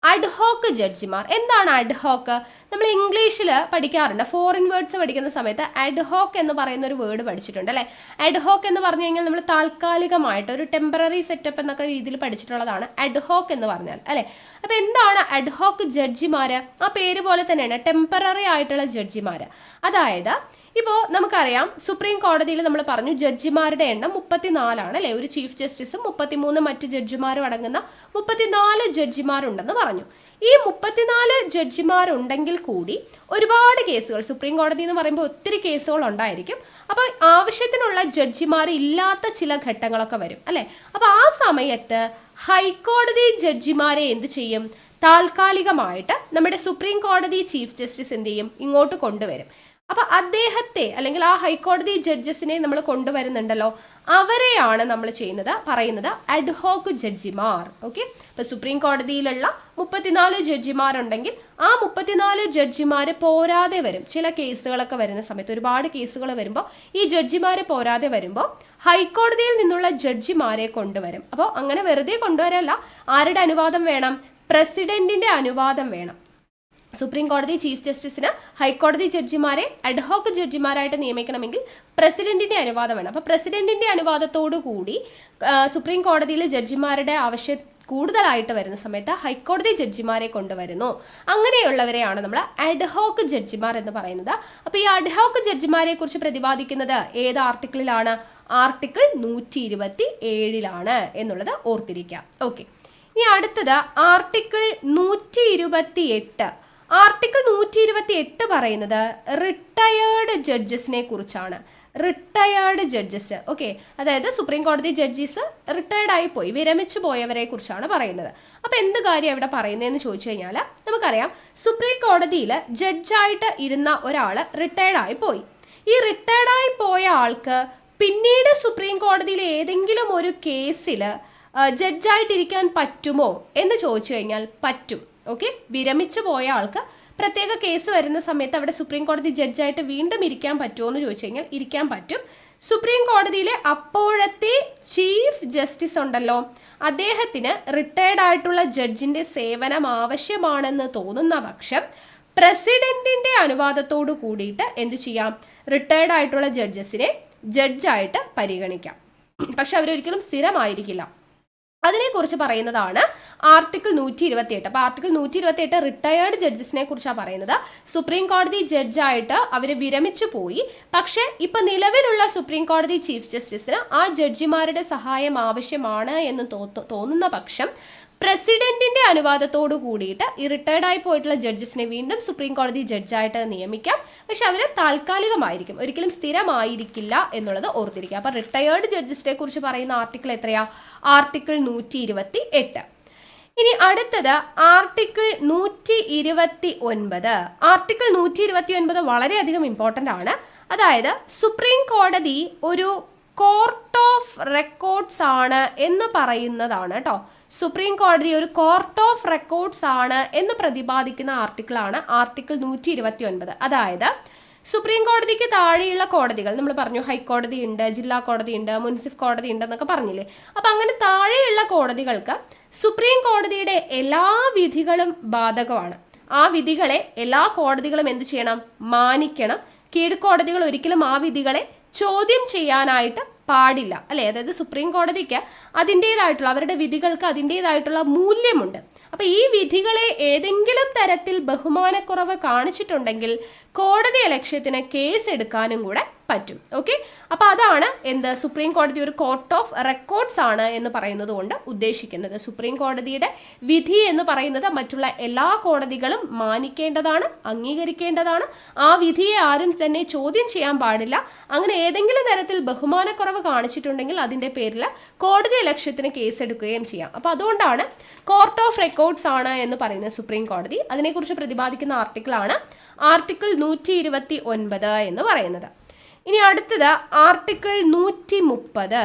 അഡ്ഹോക്ക് ജഡ്ജിമാർ എന്താണ് അഡ്ഹോക്ക്? നമ്മൾ ഇംഗ്ലീഷിൽ പഠിക്കാറുണ്ട്, ഫോറിൻ വേർഡ്സ് പഠിക്കുന്ന സമയത്ത് അഡ്ഹോക്ക് എന്ന് പറയുന്ന ഒരു വേർഡ് പഠിച്ചിട്ടുണ്ട് അല്ലെ. അഡ്ഹോക്ക് എന്ന് പറഞ്ഞു കഴിഞ്ഞാൽ നമ്മൾ താൽക്കാലികമായിട്ട് ഒരു ടെമ്പററി സെറ്റപ്പ് എന്നൊക്കെ രീതിയിൽ പഠിച്ചിട്ടുള്ളതാണ് അഡ്ഹോക്ക് എന്ന് പറഞ്ഞാൽ അല്ലെ. അപ്പൊ എന്താണ് അഡ്ഹോക്ക് ജഡ്ജിമാര്? ആ പേര് പോലെ തന്നെയാണ്, ടെമ്പററി ആയിട്ടുള്ള ജഡ്ജിമാര്. അതായത് ഇപ്പോൾ നമുക്കറിയാം സുപ്രീം കോടതിയിൽ നമ്മൾ പറഞ്ഞു ജഡ്ജിമാരുടെ എണ്ണം 34 അല്ലേ. ഒരു ചീഫ് ജസ്റ്റിസും 33 മറ്റ് ജഡ്ജിമാരും അടങ്ങുന്ന 34 ജഡ്ജിമാരുണ്ടെന്ന് പറഞ്ഞു. ഈ 34 ജഡ്ജിമാരുണ്ടെങ്കിൽ കൂടി ഒരുപാട് കേസുകൾ, സുപ്രീം കോടതി എന്ന് പറയുമ്പോൾ ഒത്തിരി കേസുകൾ ഉണ്ടായിരിക്കും. അപ്പോൾ ആവശ്യത്തിനുള്ള ജഡ്ജിമാർ ഇല്ലാത്ത ചില ഘട്ടങ്ങളൊക്കെ വരും അല്ലേ. അപ്പോൾ ആ സമയത്ത് ഹൈക്കോടതി ജഡ്ജിമാരെ എന്ത് ചെയ്യും? താൽക്കാലികമായിട്ട് നമ്മുടെ സുപ്രീം കോടതി ചീഫ് ജസ്റ്റിസ് എന്ത് ചെയ്യും? ഇങ്ങോട്ട് കൊണ്ടുവരും. അപ്പൊ അദ്ദേഹത്തെ അല്ലെങ്കിൽ ആ ഹൈക്കോടതി ജഡ്ജസിനെ നമ്മൾ കൊണ്ടുവരുന്നുണ്ടല്ലോ, അവരെയാണ് നമ്മൾ പറയുന്നത് അഡ്ഹോക്ക് ജഡ്ജിമാർ. ഓക്കെ, ഇപ്പൊ സുപ്രീം കോടതിയിലുള്ള 34 ജഡ്ജിമാരുണ്ടെങ്കിൽ ആ 34 ജഡ്ജിമാര് പോരാതെ വരും. ചില കേസുകളൊക്കെ വരുന്ന സമയത്ത്, ഒരുപാട് കേസുകൾ വരുമ്പോൾ ഈ ജഡ്ജിമാര് പോരാതെ വരുമ്പോൾ ഹൈക്കോടതിയിൽ നിന്നുള്ള ജഡ്ജിമാരെ കൊണ്ടുവരും. അപ്പോൾ അങ്ങനെ വെറുതെ കൊണ്ടുവരല്ല, ആരുടെ അനുവാദം വേണം? പ്രസിഡന്റിന്റെ അനുവാദം വേണം. സുപ്രീം കോടതി ചീഫ് ജസ്റ്റിസിന് ഹൈക്കോടതി ജഡ്ജിമാരെ അഡ്ഹോക്ക് ജഡ്ജിമാരായിട്ട് നിയമിക്കണമെങ്കിൽ പ്രസിഡന്റിന്റെ അനുവാദം വേണം. അപ്പോൾ പ്രസിഡന്റിന്റെ അനുവാദത്തോടു കൂടി സുപ്രീം കോടതിയിൽ ജഡ്ജിമാരുടെ ആവശ്യം കൂടുതലായിട്ട് വരുന്ന സമയത്ത് ഹൈക്കോടതി ജഡ്ജിമാരെ കൊണ്ടുവരുന്നു. അങ്ങനെയുള്ളവരെയാണ് നമ്മൾ അഡ്ഹോക്ക് ജഡ്ജിമാർ എന്ന് പറയുന്നത്. അപ്പോൾ ഈ അഡ്ഹോക്ക് ജഡ്ജിമാരെ കുറിച്ച് പ്രതിപാദിക്കുന്നത് ഏത് ആർട്ടിക്കിളിലാണ്? ആർട്ടിക്കിൾ 127 എന്നുള്ളത് ഓർത്തിരിക്കാം. ഓക്കെ, ഇനി അടുത്തത് ആർട്ടിക്കിൾ 128. ആർട്ടിക്കിൾ 128 പറയുന്നത് റിട്ടയേർഡ് ജഡ്ജസിനെ കുറിച്ചാണ്. റിട്ടയേർഡ് ജഡ്ജസ്, ഓക്കെ, അതായത് സുപ്രീം കോടതി ജഡ്ജീസ് റിട്ടയർഡ് ആയി പോയി, വിരമിച്ചു പോയവരെ കുറിച്ചാണ് പറയുന്നത്. അപ്പൊ എന്ത് കാര്യം ഇവിടെ പറയുന്നതെന്ന് ചോദിച്ചു കഴിഞ്ഞാൽ നമുക്കറിയാം, സുപ്രീം കോടതിയിൽ ജഡ്ജായിട്ട് ഇരുന്ന ഒരാള് റിട്ടയർഡ് ആയി പോയി. ഈ റിട്ടയർഡ് ആയി പോയ ആൾക്ക് പിന്നീട് സുപ്രീം കോടതിയിലെ ഏതെങ്കിലും ഒരു കേസിൽ ജഡ്ജായിട്ടിരിക്കാൻ പറ്റുമോ എന്ന് ചോദിച്ചു കഴിഞ്ഞാൽ പറ്റും. ഓക്കെ, വിരമിച്ചു പോയ ആൾക്ക് പ്രത്യേക കേസ് വരുന്ന സമയത്ത് അവിടെ സുപ്രീം കോടതി ജഡ്ജായിട്ട് വീണ്ടും ഇരിക്കാൻ പറ്റുമോ എന്ന് ചോദിച്ചു കഴിഞ്ഞാൽ ഇരിക്കാൻ പറ്റും. സുപ്രീം കോടതിയിലെ അപ്പോഴത്തെ ചീഫ് ജസ്റ്റിസ് ഉണ്ടല്ലോ, അദ്ദേഹത്തിന് റിട്ടയർഡ് ആയിട്ടുള്ള ജഡ്ജിന്റെ സേവനം ആവശ്യമാണെന്ന് തോന്നുന്ന പക്ഷം പ്രസിഡന്റിന്റെ അനുവാദത്തോടു കൂടിയിട്ട് എന്തു ചെയ്യാം? റിട്ടയർഡ് ആയിട്ടുള്ള ജഡ്ജസിനെ ജഡ്ജായിട്ട് പരിഗണിക്കാം. പക്ഷെ അവരൊരിക്കലും സ്ഥിരമായിരിക്കില്ല. അതിനെക്കുറിച്ച് പറയുന്നതാണ് ആർട്ടിക്കിൾ 128. അപ്പോൾ ആർട്ടിക്കിൾ 128 റിട്ടയേർഡ് ജഡ്ജസിനെ കുറിച്ചാണ് പറയുന്നത്. സുപ്രീം കോടതി ജഡ്ജായിട്ട് അവർ വിരമിച്ചു പോയി, പക്ഷെ ഇപ്പൊ നിലവിലുള്ള സുപ്രീം കോടതി ചീഫ് ജസ്റ്റിസിന് ആ ജഡ്ജിമാരുടെ സഹായം ആവശ്യമാണ് എന്ന് തോന്നുന്ന പക്ഷം പ്രസിഡന്റിന്റെ അനുവാദത്തോടു കൂടിയിട്ട് ഈ റിട്ടയർഡ് ആയി പോയിട്ടുള്ള ജഡ്ജസിനെ വീണ്ടും സുപ്രീം കോടതി ജഡ്ജായിട്ട് നിയമിക്കാം. പക്ഷെ അവർ താൽക്കാലികമായിരിക്കും, ഒരിക്കലും സ്ഥിരമായിരിക്കില്ല എന്നുള്ളത് ഓർത്തിരിക്കുക. അപ്പൊ റിട്ടയേർഡ് ജഡ്ജസിനെ കുറിച്ച് പറയുന്ന ആർട്ടിക്കിൾ എത്രയാ? ആർട്ടിക്കിൾ 128. ഇനി അടുത്തത് ആർട്ടിക്കിൾ 129. ആർട്ടിക്കിൾ 129 വളരെയധികം ഇമ്പോർട്ടൻ്റ് ആണ്. അതായത് സുപ്രീം കോടതി ഒരു കോർട്ട് ഓഫ് റെക്കോർഡ്സ് ആണ് എന്ന് പറയുന്നതാണ് കേട്ടോ. സുപ്രീം കോടതി ഒരു കോർട്ട് ഓഫ് റെക്കോർഡ്സ് ആണ് എന്ന് പ്രതിപാദിക്കുന്ന ആർട്ടിക്കിളാണ് ആർട്ടിക്കിൾ 129. അതായത് സുപ്രീം കോടതിക്ക് താഴെയുള്ള കോടതികൾ, നമ്മൾ പറഞ്ഞു ഹൈക്കോടതി ഉണ്ട്, ജില്ലാ കോടതി ഉണ്ട്, മുനിസിപ്പൽ കോടതി ഉണ്ട് എന്നൊക്കെ പറഞ്ഞില്ലേ. അപ്പൊ അങ്ങനെ താഴെയുള്ള കോടതികൾക്ക് സുപ്രീം കോടതിയുടെ എല്ലാ വിധികളും ബാധകമാണ്. ആ വിധികളെ എല്ലാ കോടതികളും എന്ത് ചെയ്യണം? മാനിക്കണം. കീഴ്ക്കോടതികൾ ഒരിക്കലും ആ വിധികളെ ചോദ്യം ചെയ്യാനായിട്ട് പാടില്ല അല്ലെ. അതായത് സുപ്രീം കോടതിക്ക് അതിൻ്റെതായിട്ടുള്ള, അവരുടെ വിധികൾക്ക് അതിൻ്റെതായിട്ടുള്ള മൂല്യമുണ്ട്. അപ്പൊ ഈ വിധികളെ ഏതെങ്കിലും തരത്തിൽ ബഹുമാനക്കുറവ് കാണിച്ചിട്ടുണ്ടെങ്കിൽ കോടതി അലക്ഷ്യത്തിന് കേസ് എടുക്കാനും കൂടെ പറ്റും. ഓക്കെ, അപ്പൊ അതാണ് എന്ത് സുപ്രീം കോടതി ഒരു കോർട്ട് ഓഫ് റെക്കോർഡ്സ് ആണ് എന്ന് പറയുന്നത് കൊണ്ട് ഉദ്ദേശിക്കുന്നത്. സുപ്രീം കോടതിയുടെ വിധി എന്ന് പറയുന്നത് മറ്റുള്ള എല്ലാ കോടതികളും മാനിക്കേണ്ടതാണ്, അംഗീകരിക്കേണ്ടതാണ്. ആ വിധിയെ ആരും തന്നെ ചോദ്യം ചെയ്യാൻ പാടില്ല. അങ്ങനെ ഏതെങ്കിലും തരത്തിൽ ബഹുമാനക്കുറവ് കാണിച്ചിട്ടുണ്ടെങ്കിൽ അതിന്റെ പേരിൽ കോടതി ലക്ഷ്യത്തിന് കേസ് എടുക്കുകയും ചെയ്യാം. അപ്പൊ അതുകൊണ്ടാണ് കോർട്ട് ഓഫ് റെക്കോർഡ്സ് ആണ് എന്ന് പറയുന്നത് സുപ്രീം കോടതി. അതിനെക്കുറിച്ച് പ്രതിപാദിക്കുന്ന ആർട്ടിക്കിളാണ് ആർട്ടിക്കിൾ 129 എന്ന് പറയുന്നത്. ഇനി അടുത്തത് ആർട്ടിക്കിൾ 130.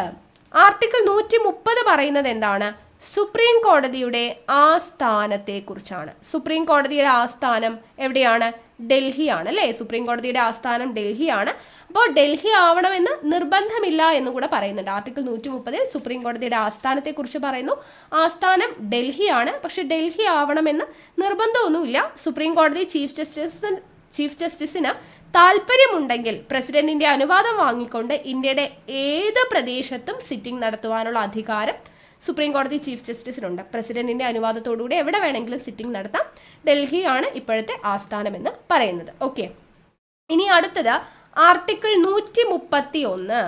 ആർട്ടിക്കിൾ 130 പറയുന്നത് എന്താണ്? സുപ്രീം കോടതിയുടെ ആസ്ഥാനത്തെ കുറിച്ചാണ്. സുപ്രീം കോടതിയുടെ ആസ്ഥാനം എവിടെയാണ്? ഡൽഹിയാണ് അല്ലേ. സുപ്രീം കോടതിയുടെ ആസ്ഥാനം ഡൽഹിയാണ്. അപ്പോൾ ഡൽഹി ആവണമെന്ന് നിർബന്ധമില്ല എന്ന് കൂടെ പറയുന്നുണ്ട്. ആർട്ടിക്കിൾ 130 സുപ്രീം കോടതിയുടെ ആസ്ഥാനത്തെ കുറിച്ച് പറയുന്നു. ആസ്ഥാനം ഡൽഹിയാണ്, പക്ഷെ ഡൽഹി ആവണമെന്ന് നിർബന്ധമൊന്നുമില്ല. സുപ്രീം കോടതി ചീഫ് ജസ്റ്റിസിന് താല്പര്യമുണ്ടെങ്കിൽ പ്രസിഡന്റിന്റെ അനുവാദം വാങ്ങിക്കൊണ്ട് ഇന്ത്യയുടെ ഏത് പ്രദേശത്തും സിറ്റിംഗ് നടത്തുവാനുള്ള അധികാരം സുപ്രീം കോടതി ചീഫ് ജസ്റ്റിസിനുണ്ട്. പ്രസിഡന്റിന്റെ അനുവാദത്തോടുകൂടി എവിടെ വേണമെങ്കിലും സിറ്റിംഗ് നടത്താം. ഡൽഹിയാണ് ഇപ്പോഴത്തെ ആസ്ഥാനം എന്ന് പറയുന്നത്. ഓക്കെ, ഇനി അടുത്തത് ആർട്ടിക്കിൾ 131.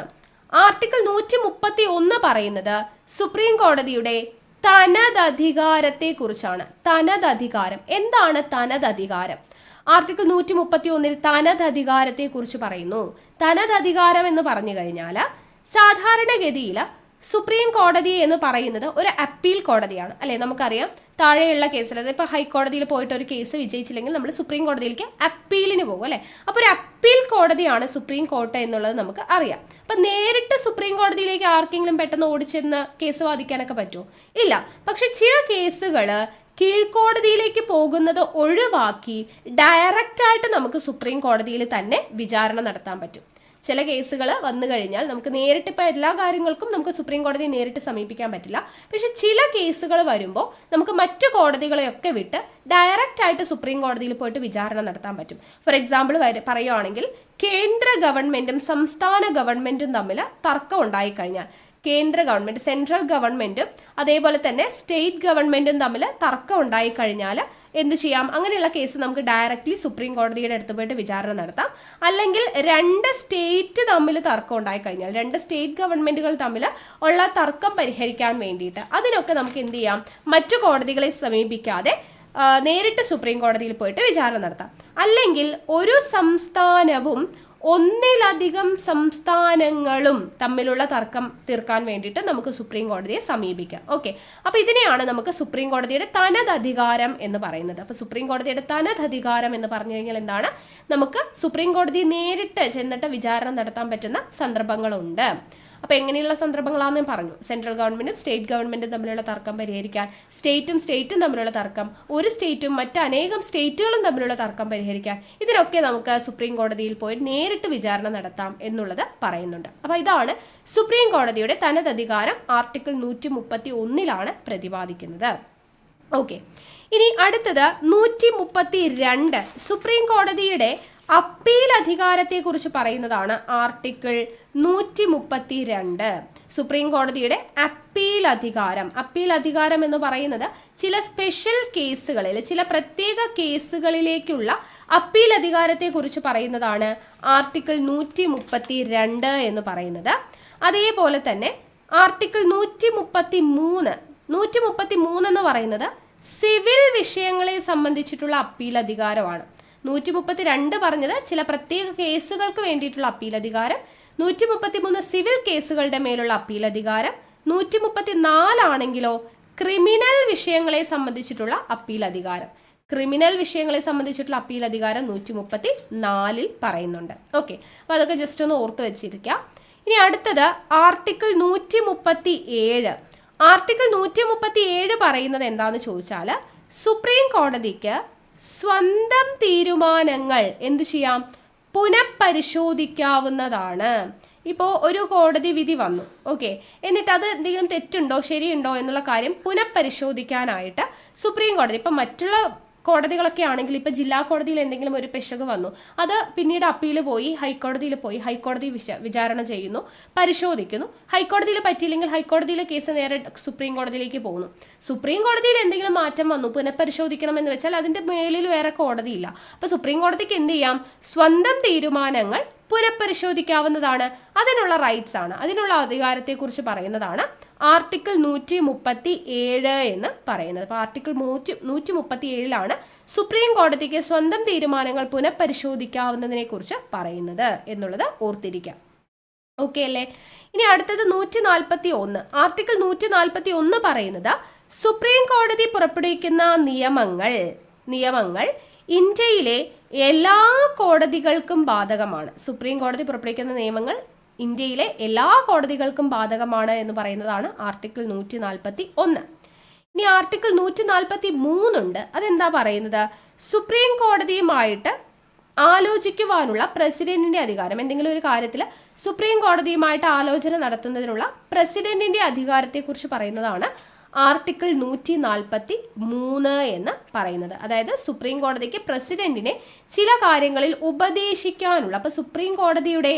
ആർട്ടിക്കിൾ 131 പറയുന്നത് സുപ്രീം കോടതിയുടെ തനതധികാരത്തെ കുറിച്ചാണ്. തനതധികാരം എന്താണ്? തനതധികാരം ആർട്ടിക്കിൾ 131 തനതധികാരത്തെ കുറിച്ച് പറയുന്നു. തനതധികാരം എന്ന് പറഞ്ഞു കഴിഞ്ഞാൽ സാധാരണഗതിയിൽ സുപ്രീം കോടതി എന്ന് പറയുന്നത് ഒരു അപ്പീൽ കോടതിയാണ് അല്ലെ. നമുക്കറിയാം താഴെയുള്ള കേസിൽ, അതായത് ഇപ്പോൾ ഹൈക്കോടതിയിൽ പോയിട്ട് ഒരു കേസ് വിജയിച്ചില്ലെങ്കിൽ നമ്മൾ സുപ്രീം കോടതിയിലേക്ക് അപ്പീലിന് പോകും അല്ലെ. അപ്പോൾ ഒരു അപ്പീൽ കോടതിയാണ് സുപ്രീം കോടതി എന്നുള്ളത് നമുക്ക് അറിയാം. അപ്പം നേരിട്ട് സുപ്രീം കോടതിയിലേക്ക് ആർക്കെങ്കിലും പെട്ടെന്ന് ഓടിച്ചെന്ന് കേസ് വാദിക്കാനൊക്കെ പറ്റുമോ? ഇല്ല. പക്ഷെ ചില കേസുകൾ കീഴ്ക്കോടതിയിലേക്ക് പോകുന്നത് ഒഴിവാക്കി ഡയറക്റ്റായിട്ട് നമുക്ക് സുപ്രീം കോടതിയിൽ തന്നെ വിചാരണ നടത്താൻ പറ്റും. ചില കേസുകൾ വന്നു കഴിഞ്ഞാൽ നമുക്ക് നേരിട്ട് ഇപ്പോൾ എല്ലാ കാര്യങ്ങൾക്കും നമുക്ക് സുപ്രീം കോടതിയെ നേരിട്ട് സമീപിക്കാൻ പറ്റില്ല. പക്ഷെ ചില കേസുകൾ വരുമ്പോൾ നമുക്ക് മറ്റു കോടതികളെയൊക്കെ വിട്ട് ഡയറക്റ്റ് ആയിട്ട് സുപ്രീം കോടതിയിൽ പോയിട്ട് വിചാരണ നടത്താൻ പറ്റും. ഫോർ എക്സാമ്പിൾ പറയുകയാണെങ്കിൽ കേന്ദ്ര ഗവൺമെന്റും സംസ്ഥാന ഗവൺമെന്റും തമ്മിൽ തർക്കം ഉണ്ടായിക്കഴിഞ്ഞാൽ, കേന്ദ്ര ഗവൺമെന്റ് സെൻട്രൽ ഗവൺമെന്റും അതേപോലെ തന്നെ സ്റ്റേറ്റ് ഗവൺമെന്റും തമ്മിൽ തർക്കം ഉണ്ടായിക്കഴിഞ്ഞാൽ എന്ത് ചെയ്യാം? അങ്ങനെയുള്ള കേസ് നമുക്ക് ഡയറക്റ്റ്ലി സുപ്രീം കോടതിയുടെ അടുത്ത് പോയിട്ട് വിചാരണ നടത്താം. അല്ലെങ്കിൽ രണ്ട് സ്റ്റേറ്റ് തമ്മിൽ തർക്കം ഉണ്ടായിക്കഴിഞ്ഞാൽ, രണ്ട് സ്റ്റേറ്റ് ഗവൺമെന്റുകൾ തമ്മിൽ ഉള്ള തർക്കം പരിഹരിക്കാൻ വേണ്ടിയിട്ട് അതിനൊക്കെ നമുക്ക് എന്ത് ചെയ്യാം? മറ്റു കോടതികളെ സമീപിക്കാതെ നേരിട്ട് സുപ്രീം കോടതിയിൽ പോയിട്ട് വിചാരണ നടത്താം. അല്ലെങ്കിൽ ഒരു സംസ്ഥാനവും ഒന്നിലധികം സംസ്ഥാനങ്ങളും തമ്മിലുള്ള തർക്കം തീർക്കാൻ വേണ്ടിയിട്ട് നമുക്ക് സുപ്രീം കോടതിയെ സമീപിക്കാം. ഓക്കെ, അപ്പൊ ഇതിനെയാണ് നമുക്ക് സുപ്രീം കോടതിയുടെ തനതധികാരം എന്ന് പറയുന്നത്. അപ്പൊ സുപ്രീം കോടതിയുടെ തനതധികാരം എന്ന് പറഞ്ഞു കഴിഞ്ഞാൽ എന്താണ്? നമുക്ക് സുപ്രീം കോടതി നേരിട്ട് ചെന്നിട്ട് വിചാരണ നടത്താൻ പറ്റുന്ന സന്ദർഭങ്ങളുണ്ട്. അപ്പൊ എങ്ങനെയുള്ള സന്ദർഭങ്ങളാണെന്ന് ഞാൻ പറഞ്ഞു. സെൻട്രൽ ഗവൺമെന്റും സ്റ്റേറ്റ് ഗവൺമെന്റും തമ്മിലുള്ള തർക്കം പരിഹരിക്കാൻ, സ്റ്റേറ്റും തമ്മിലുള്ള തർക്കം, ഒരു സ്റ്റേറ്റും മറ്റനേകം സ്റ്റേറ്റുകളും തമ്മിലുള്ള തർക്കം പരിഹരിക്കാൻ, ഇതിനൊക്കെ നമുക്ക് സുപ്രീം കോടതിയിൽ പോയി നേരിട്ട് വിചാരണ നടത്താം എന്നുള്ളത് പറയുന്നുണ്ട്. അപ്പൊ ഇതാണ് സുപ്രീം കോടതിയുടെ തനതധികാരം ആർട്ടിക്കിൾ 131 പ്രതിപാദിക്കുന്നത്. ഓക്കെ, ഇനി അടുത്തത് 132 സുപ്രീം കോടതിയുടെ അപ്പീൽ അധികാരത്തെ കുറിച്ച് പറയുന്നതാണ്. ആർട്ടിക്കിൾ 132 സുപ്രീം കോടതിയുടെ അപ്പീൽ അധികാരം എന്ന് പറയുന്നത് ചില സ്പെഷ്യൽ കേസുകളിൽ, ചില പ്രത്യേക കേസുകളിലേക്കുള്ള അപ്പീൽ അധികാരത്തെ കുറിച്ച് പറയുന്നതാണ് ആർട്ടിക്കിൾ 132 എന്ന് പറയുന്നത്. അതേപോലെ തന്നെ ആർട്ടിക്കിൾ 133 എന്ന് പറയുന്നത് സിവിൽ വിഷയങ്ങളെ സംബന്ധിച്ചിട്ടുള്ള അപ്പീൽ അധികാരമാണ്. 132 പറഞ്ഞത് ചില പ്രത്യേക കേസുകൾക്ക് വേണ്ടിയിട്ടുള്ള അപ്പീൽ അധികാരം, 133 സിവിൽ കേസുകളുടെ മേലുള്ള അപ്പീൽ അധികാരം, 134 ആണെങ്കിലോ ക്രിമിനൽ വിഷയങ്ങളെ സംബന്ധിച്ചിട്ടുള്ള അപ്പീൽ അധികാരം. ക്രിമിനൽ വിഷയങ്ങളെ സംബന്ധിച്ചിട്ടുള്ള അപ്പീൽ അധികാരം 134 പറയുന്നുണ്ട്. ഓക്കെ, അപ്പൊ അതൊക്കെ ജസ്റ്റ് ഒന്ന് ഓർത്ത് വെച്ചിരിക്കാം. ഇനി അടുത്തത് ആർട്ടിക്കിൾ 137. ആർട്ടിക്കിൾ 137 പറയുന്നത് എന്താന്ന് ചോദിച്ചാൽ സുപ്രീം കോടതിക്ക് സ്വന്തം തീരുമാനങ്ങൾ എന്തു ചെയ്യാം? പുനഃപരിശോധിക്കാവുന്നതാണ്. ഇപ്പോൾ ഒരു കോടതി വിധി വന്നു, ഓക്കെ, എന്നിട്ട് അത് എന്തെങ്കിലും തെറ്റുണ്ടോ ശരിയുണ്ടോ എന്നുള്ള കാര്യം പുനഃപരിശോധിക്കാനായിട്ട് സുപ്രീം കോടതി, ഇപ്പം മറ്റുള്ള കോടതികളൊക്കെ ആണെങ്കിൽ ഇപ്പം ജില്ലാ കോടതിയിൽ എന്തെങ്കിലും ഒരു പെശക് വന്നു, അത് പിന്നീട് അപ്പീൽ പോയി ഹൈക്കോടതിയിൽ പോയി ഹൈക്കോടതി വിചാരണ ചെയ്യുന്നു, പരിശോധിക്കുന്നു. ഹൈക്കോടതിയിൽ പറ്റിയില്ലെങ്കിൽ ഹൈക്കോടതിയിലെ കേസ് നേരെ സുപ്രീം കോടതിയിലേക്ക് പോകുന്നു. സുപ്രീം കോടതിയിൽ എന്തെങ്കിലും മാറ്റം വന്നു, പുനഃപരിശോധിക്കണം എന്ന് വെച്ചാൽ അതിന്റെ മേലിൽ വേറെ കോടതിയില്ല. അപ്പൊ സുപ്രീം കോടതിക്ക് എന്ത് ചെയ്യാം? സ്വന്തം തീരുമാനങ്ങൾ പുനഃപരിശോധിക്കാവുന്നതാണ്. അതിനുള്ള റൈറ്റ്സ് ആണ്, അതിനുള്ള അധികാരത്തെക്കുറിച്ച് പറയുന്നതാണ് ആർട്ടിക്കിൾ 137 എന്ന് പറയുന്നത്. അപ്പോൾ ആർട്ടിക്കിൾ 137 സുപ്രീം കോടതിക്ക് സ്വന്തം തീരുമാനങ്ങൾ പുനഃപരിശോധിക്കാവുന്നതിനെ കുറിച്ച് പറയുന്നത് എന്നുള്ളത് ഓർത്തിരിക്കാം. ഓക്കെ അല്ലേ? ഇനി അടുത്തത് 141. ആർട്ടിക്കിൾ 141 പറയുന്നത് സുപ്രീം കോടതി പുറപ്പെടുവിക്കുന്ന നിയമങ്ങൾ ഇന്ത്യയിലെ എല്ലാ കോടതികൾക്കും ബാധകമാണ്. സുപ്രീം കോടതി പുറപ്പെടുവിക്കുന്ന നിയമങ്ങൾ ഇന്ത്യയിലെ എല്ലാ കോടതികൾക്കും ബാധകമാണ് എന്ന് പറയുന്നതാണ് ആർട്ടിക്കിൾ 141. ഇനി ആർട്ടിക്കിൾ 143 ഉണ്ട്. അതെന്താ പറയുന്നത്? സുപ്രീം കോടതിയുമായിട്ട് ആലോചിക്കുവാനുള്ള പ്രസിഡന്റിന്റെ അധികാരം, എന്തെങ്കിലും ഒരു കാര്യത്തിൽ സുപ്രീം കോടതിയുമായിട്ട് ആലോചന നടത്തുന്നതിനുള്ള പ്രസിഡന്റിന്റെ അധികാരത്തെക്കുറിച്ച് പറയുന്നതാണ് ആർട്ടിക്കിൾ 143 എന്ന് പറയുന്നത്. അതായത് സുപ്രീം കോടതിക്ക് പ്രസിഡന്റിനെ ചില കാര്യങ്ങളിൽ ഉപദേശിക്കാനുള്ള, അപ്പൊ സുപ്രീം കോടതിയുടെ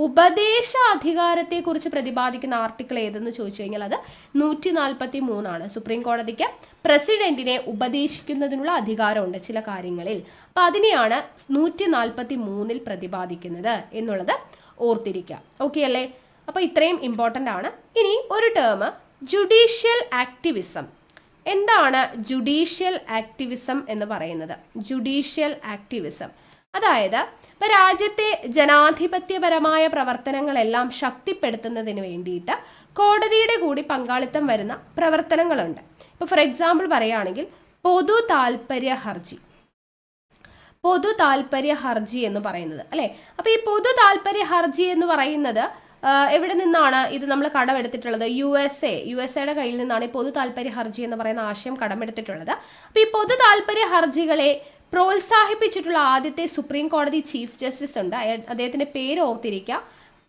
ഉപദേശ അധികാരത്തെ കുറിച്ച് പ്രതിപാദിക്കുന്ന ആർട്ടിക്കിൾ ഏതെന്ന് ചോദിച്ചു കഴിഞ്ഞാൽ അത് 143 സുപ്രീം കോടതിക്ക് പ്രസിഡന്റിനെ ഉപദേശിക്കുന്നതിനുള്ള അധികാരമുണ്ട് ചില കാര്യങ്ങളിൽ. അപ്പൊ അതിനെയാണ് 143 പ്രതിപാദിക്കുന്നത് എന്നുള്ളത് ഓർത്തിരിക്കുക. ഓക്കെ അല്ലേ? അപ്പൊ ഇത്രയും ഇമ്പോർട്ടൻ്റ് ആണ്. ഇനി ഒരു ടേം ജുഡീഷ്യൽ ആക്ടിവിസം. എന്താണ് ജുഡീഷ്യൽ ആക്ടിവിസം എന്ന് പറയുന്നത്? ജുഡീഷ്യൽ ആക്ടിവിസം അതായത് ഇപ്പൊ രാജ്യത്തെ ജനാധിപത്യപരമായ പ്രവർത്തനങ്ങളെല്ലാം ശക്തിപ്പെടുത്തുന്നതിന് വേണ്ടിയിട്ട് കോടതിയുടെ കൂടി പങ്കാളിത്തം വരുന്ന പ്രവർത്തനങ്ങളുണ്ട്. ഇപ്പൊ ഫോർ എക്സാമ്പിൾ പറയുകയാണെങ്കിൽ പൊതു താല്പര്യ ഹർജി. പൊതു താല്പര്യ ഹർജി എന്ന് പറയുന്നത് അല്ലെ. അപ്പൊ ഈ പൊതു താല്പര്യ ഹർജി എന്ന് പറയുന്നത് എവിടെ നിന്നാണ് ഇത് നമ്മൾ കടമെടുത്തിട്ടുള്ളത്? യു എസ് എയുടെ കയ്യിൽ നിന്നാണ് ഈ പൊതു താല്പര്യ ഹർജി എന്ന് പറയുന്ന ആശയം കടമെടുത്തിട്ടുള്ളത്. അപ്പൊ ഈ പൊതു താല്പര്യ ഹർജികളെ പ്രോത്സാഹിപ്പിച്ചിട്ടുള്ള ആദ്യത്തെ സുപ്രീം കോടതി ചീഫ് ജസ്റ്റിസ് ഉണ്ട്. അദ്ദേഹത്തിന്റെ പേര് ഓർത്തിരിക്കുക,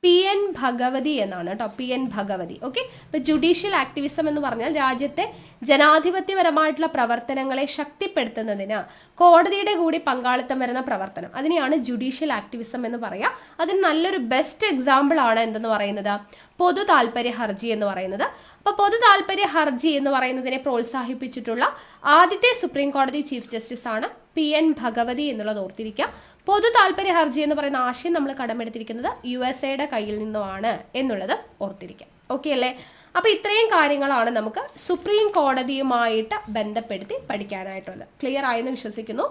PN ഭഗവതി എന്നാണ് കേട്ടോ, PN ഭഗവതി. ഓക്കെ. ഇപ്പൊ ജുഡീഷ്യൽ ആക്ടിവിസം എന്ന് പറഞ്ഞാൽ രാജ്യത്തെ ജനാധിപത്യപരമായിട്ടുള്ള പ്രവർത്തനങ്ങളെ ശക്തിപ്പെടുത്തുന്നതിന് കോടതിയുടെ കൂടി പങ്കാളിത്തം വരുന്ന പ്രവർത്തനം, അതിനെയാണ് ജുഡീഷ്യൽ ആക്ടിവിസം എന്ന് പറയാം. അതിന് നല്ലൊരു ബെസ്റ്റ് എക്സാമ്പിൾ ആണ് എന്തെന്ന് പറയുന്നത്? പൊതു താല്പര്യ ഹർജി എന്ന് പറയുന്നത്. അപ്പൊ പൊതു താല്പര്യ ഹർജി എന്ന് പറയുന്നതിനെ പ്രോത്സാഹിപ്പിച്ചിട്ടുള്ള ആദ്യത്തെ സുപ്രീം കോടതി ചീഫ് ജസ്റ്റിസ് ആണ് PN ഭഗവതി എന്നുള്ളത് ഓർത്തിരിക്കുക. പൊതു താല്പര്യ ഹർജി എന്ന് പറയുന്ന ആശയം നമ്മൾ കടമെടുത്തിരിക്കുന്നത് USA കയ്യിൽ നിന്നുമാണ് എന്നുള്ളത് ഓർത്തിരിക്കാം. ഓക്കെ അല്ലേ? അപ്പൊ ഇത്രയും കാര്യങ്ങളാണ് നമുക്ക് സുപ്രീം കോടതിയുമായിട്ട് ബന്ധപ്പെടുത്തി പഠിക്കാനായിട്ടുള്ളത്. ക്ലിയർ ആയെന്ന് വിശ്വസിക്കുന്നു.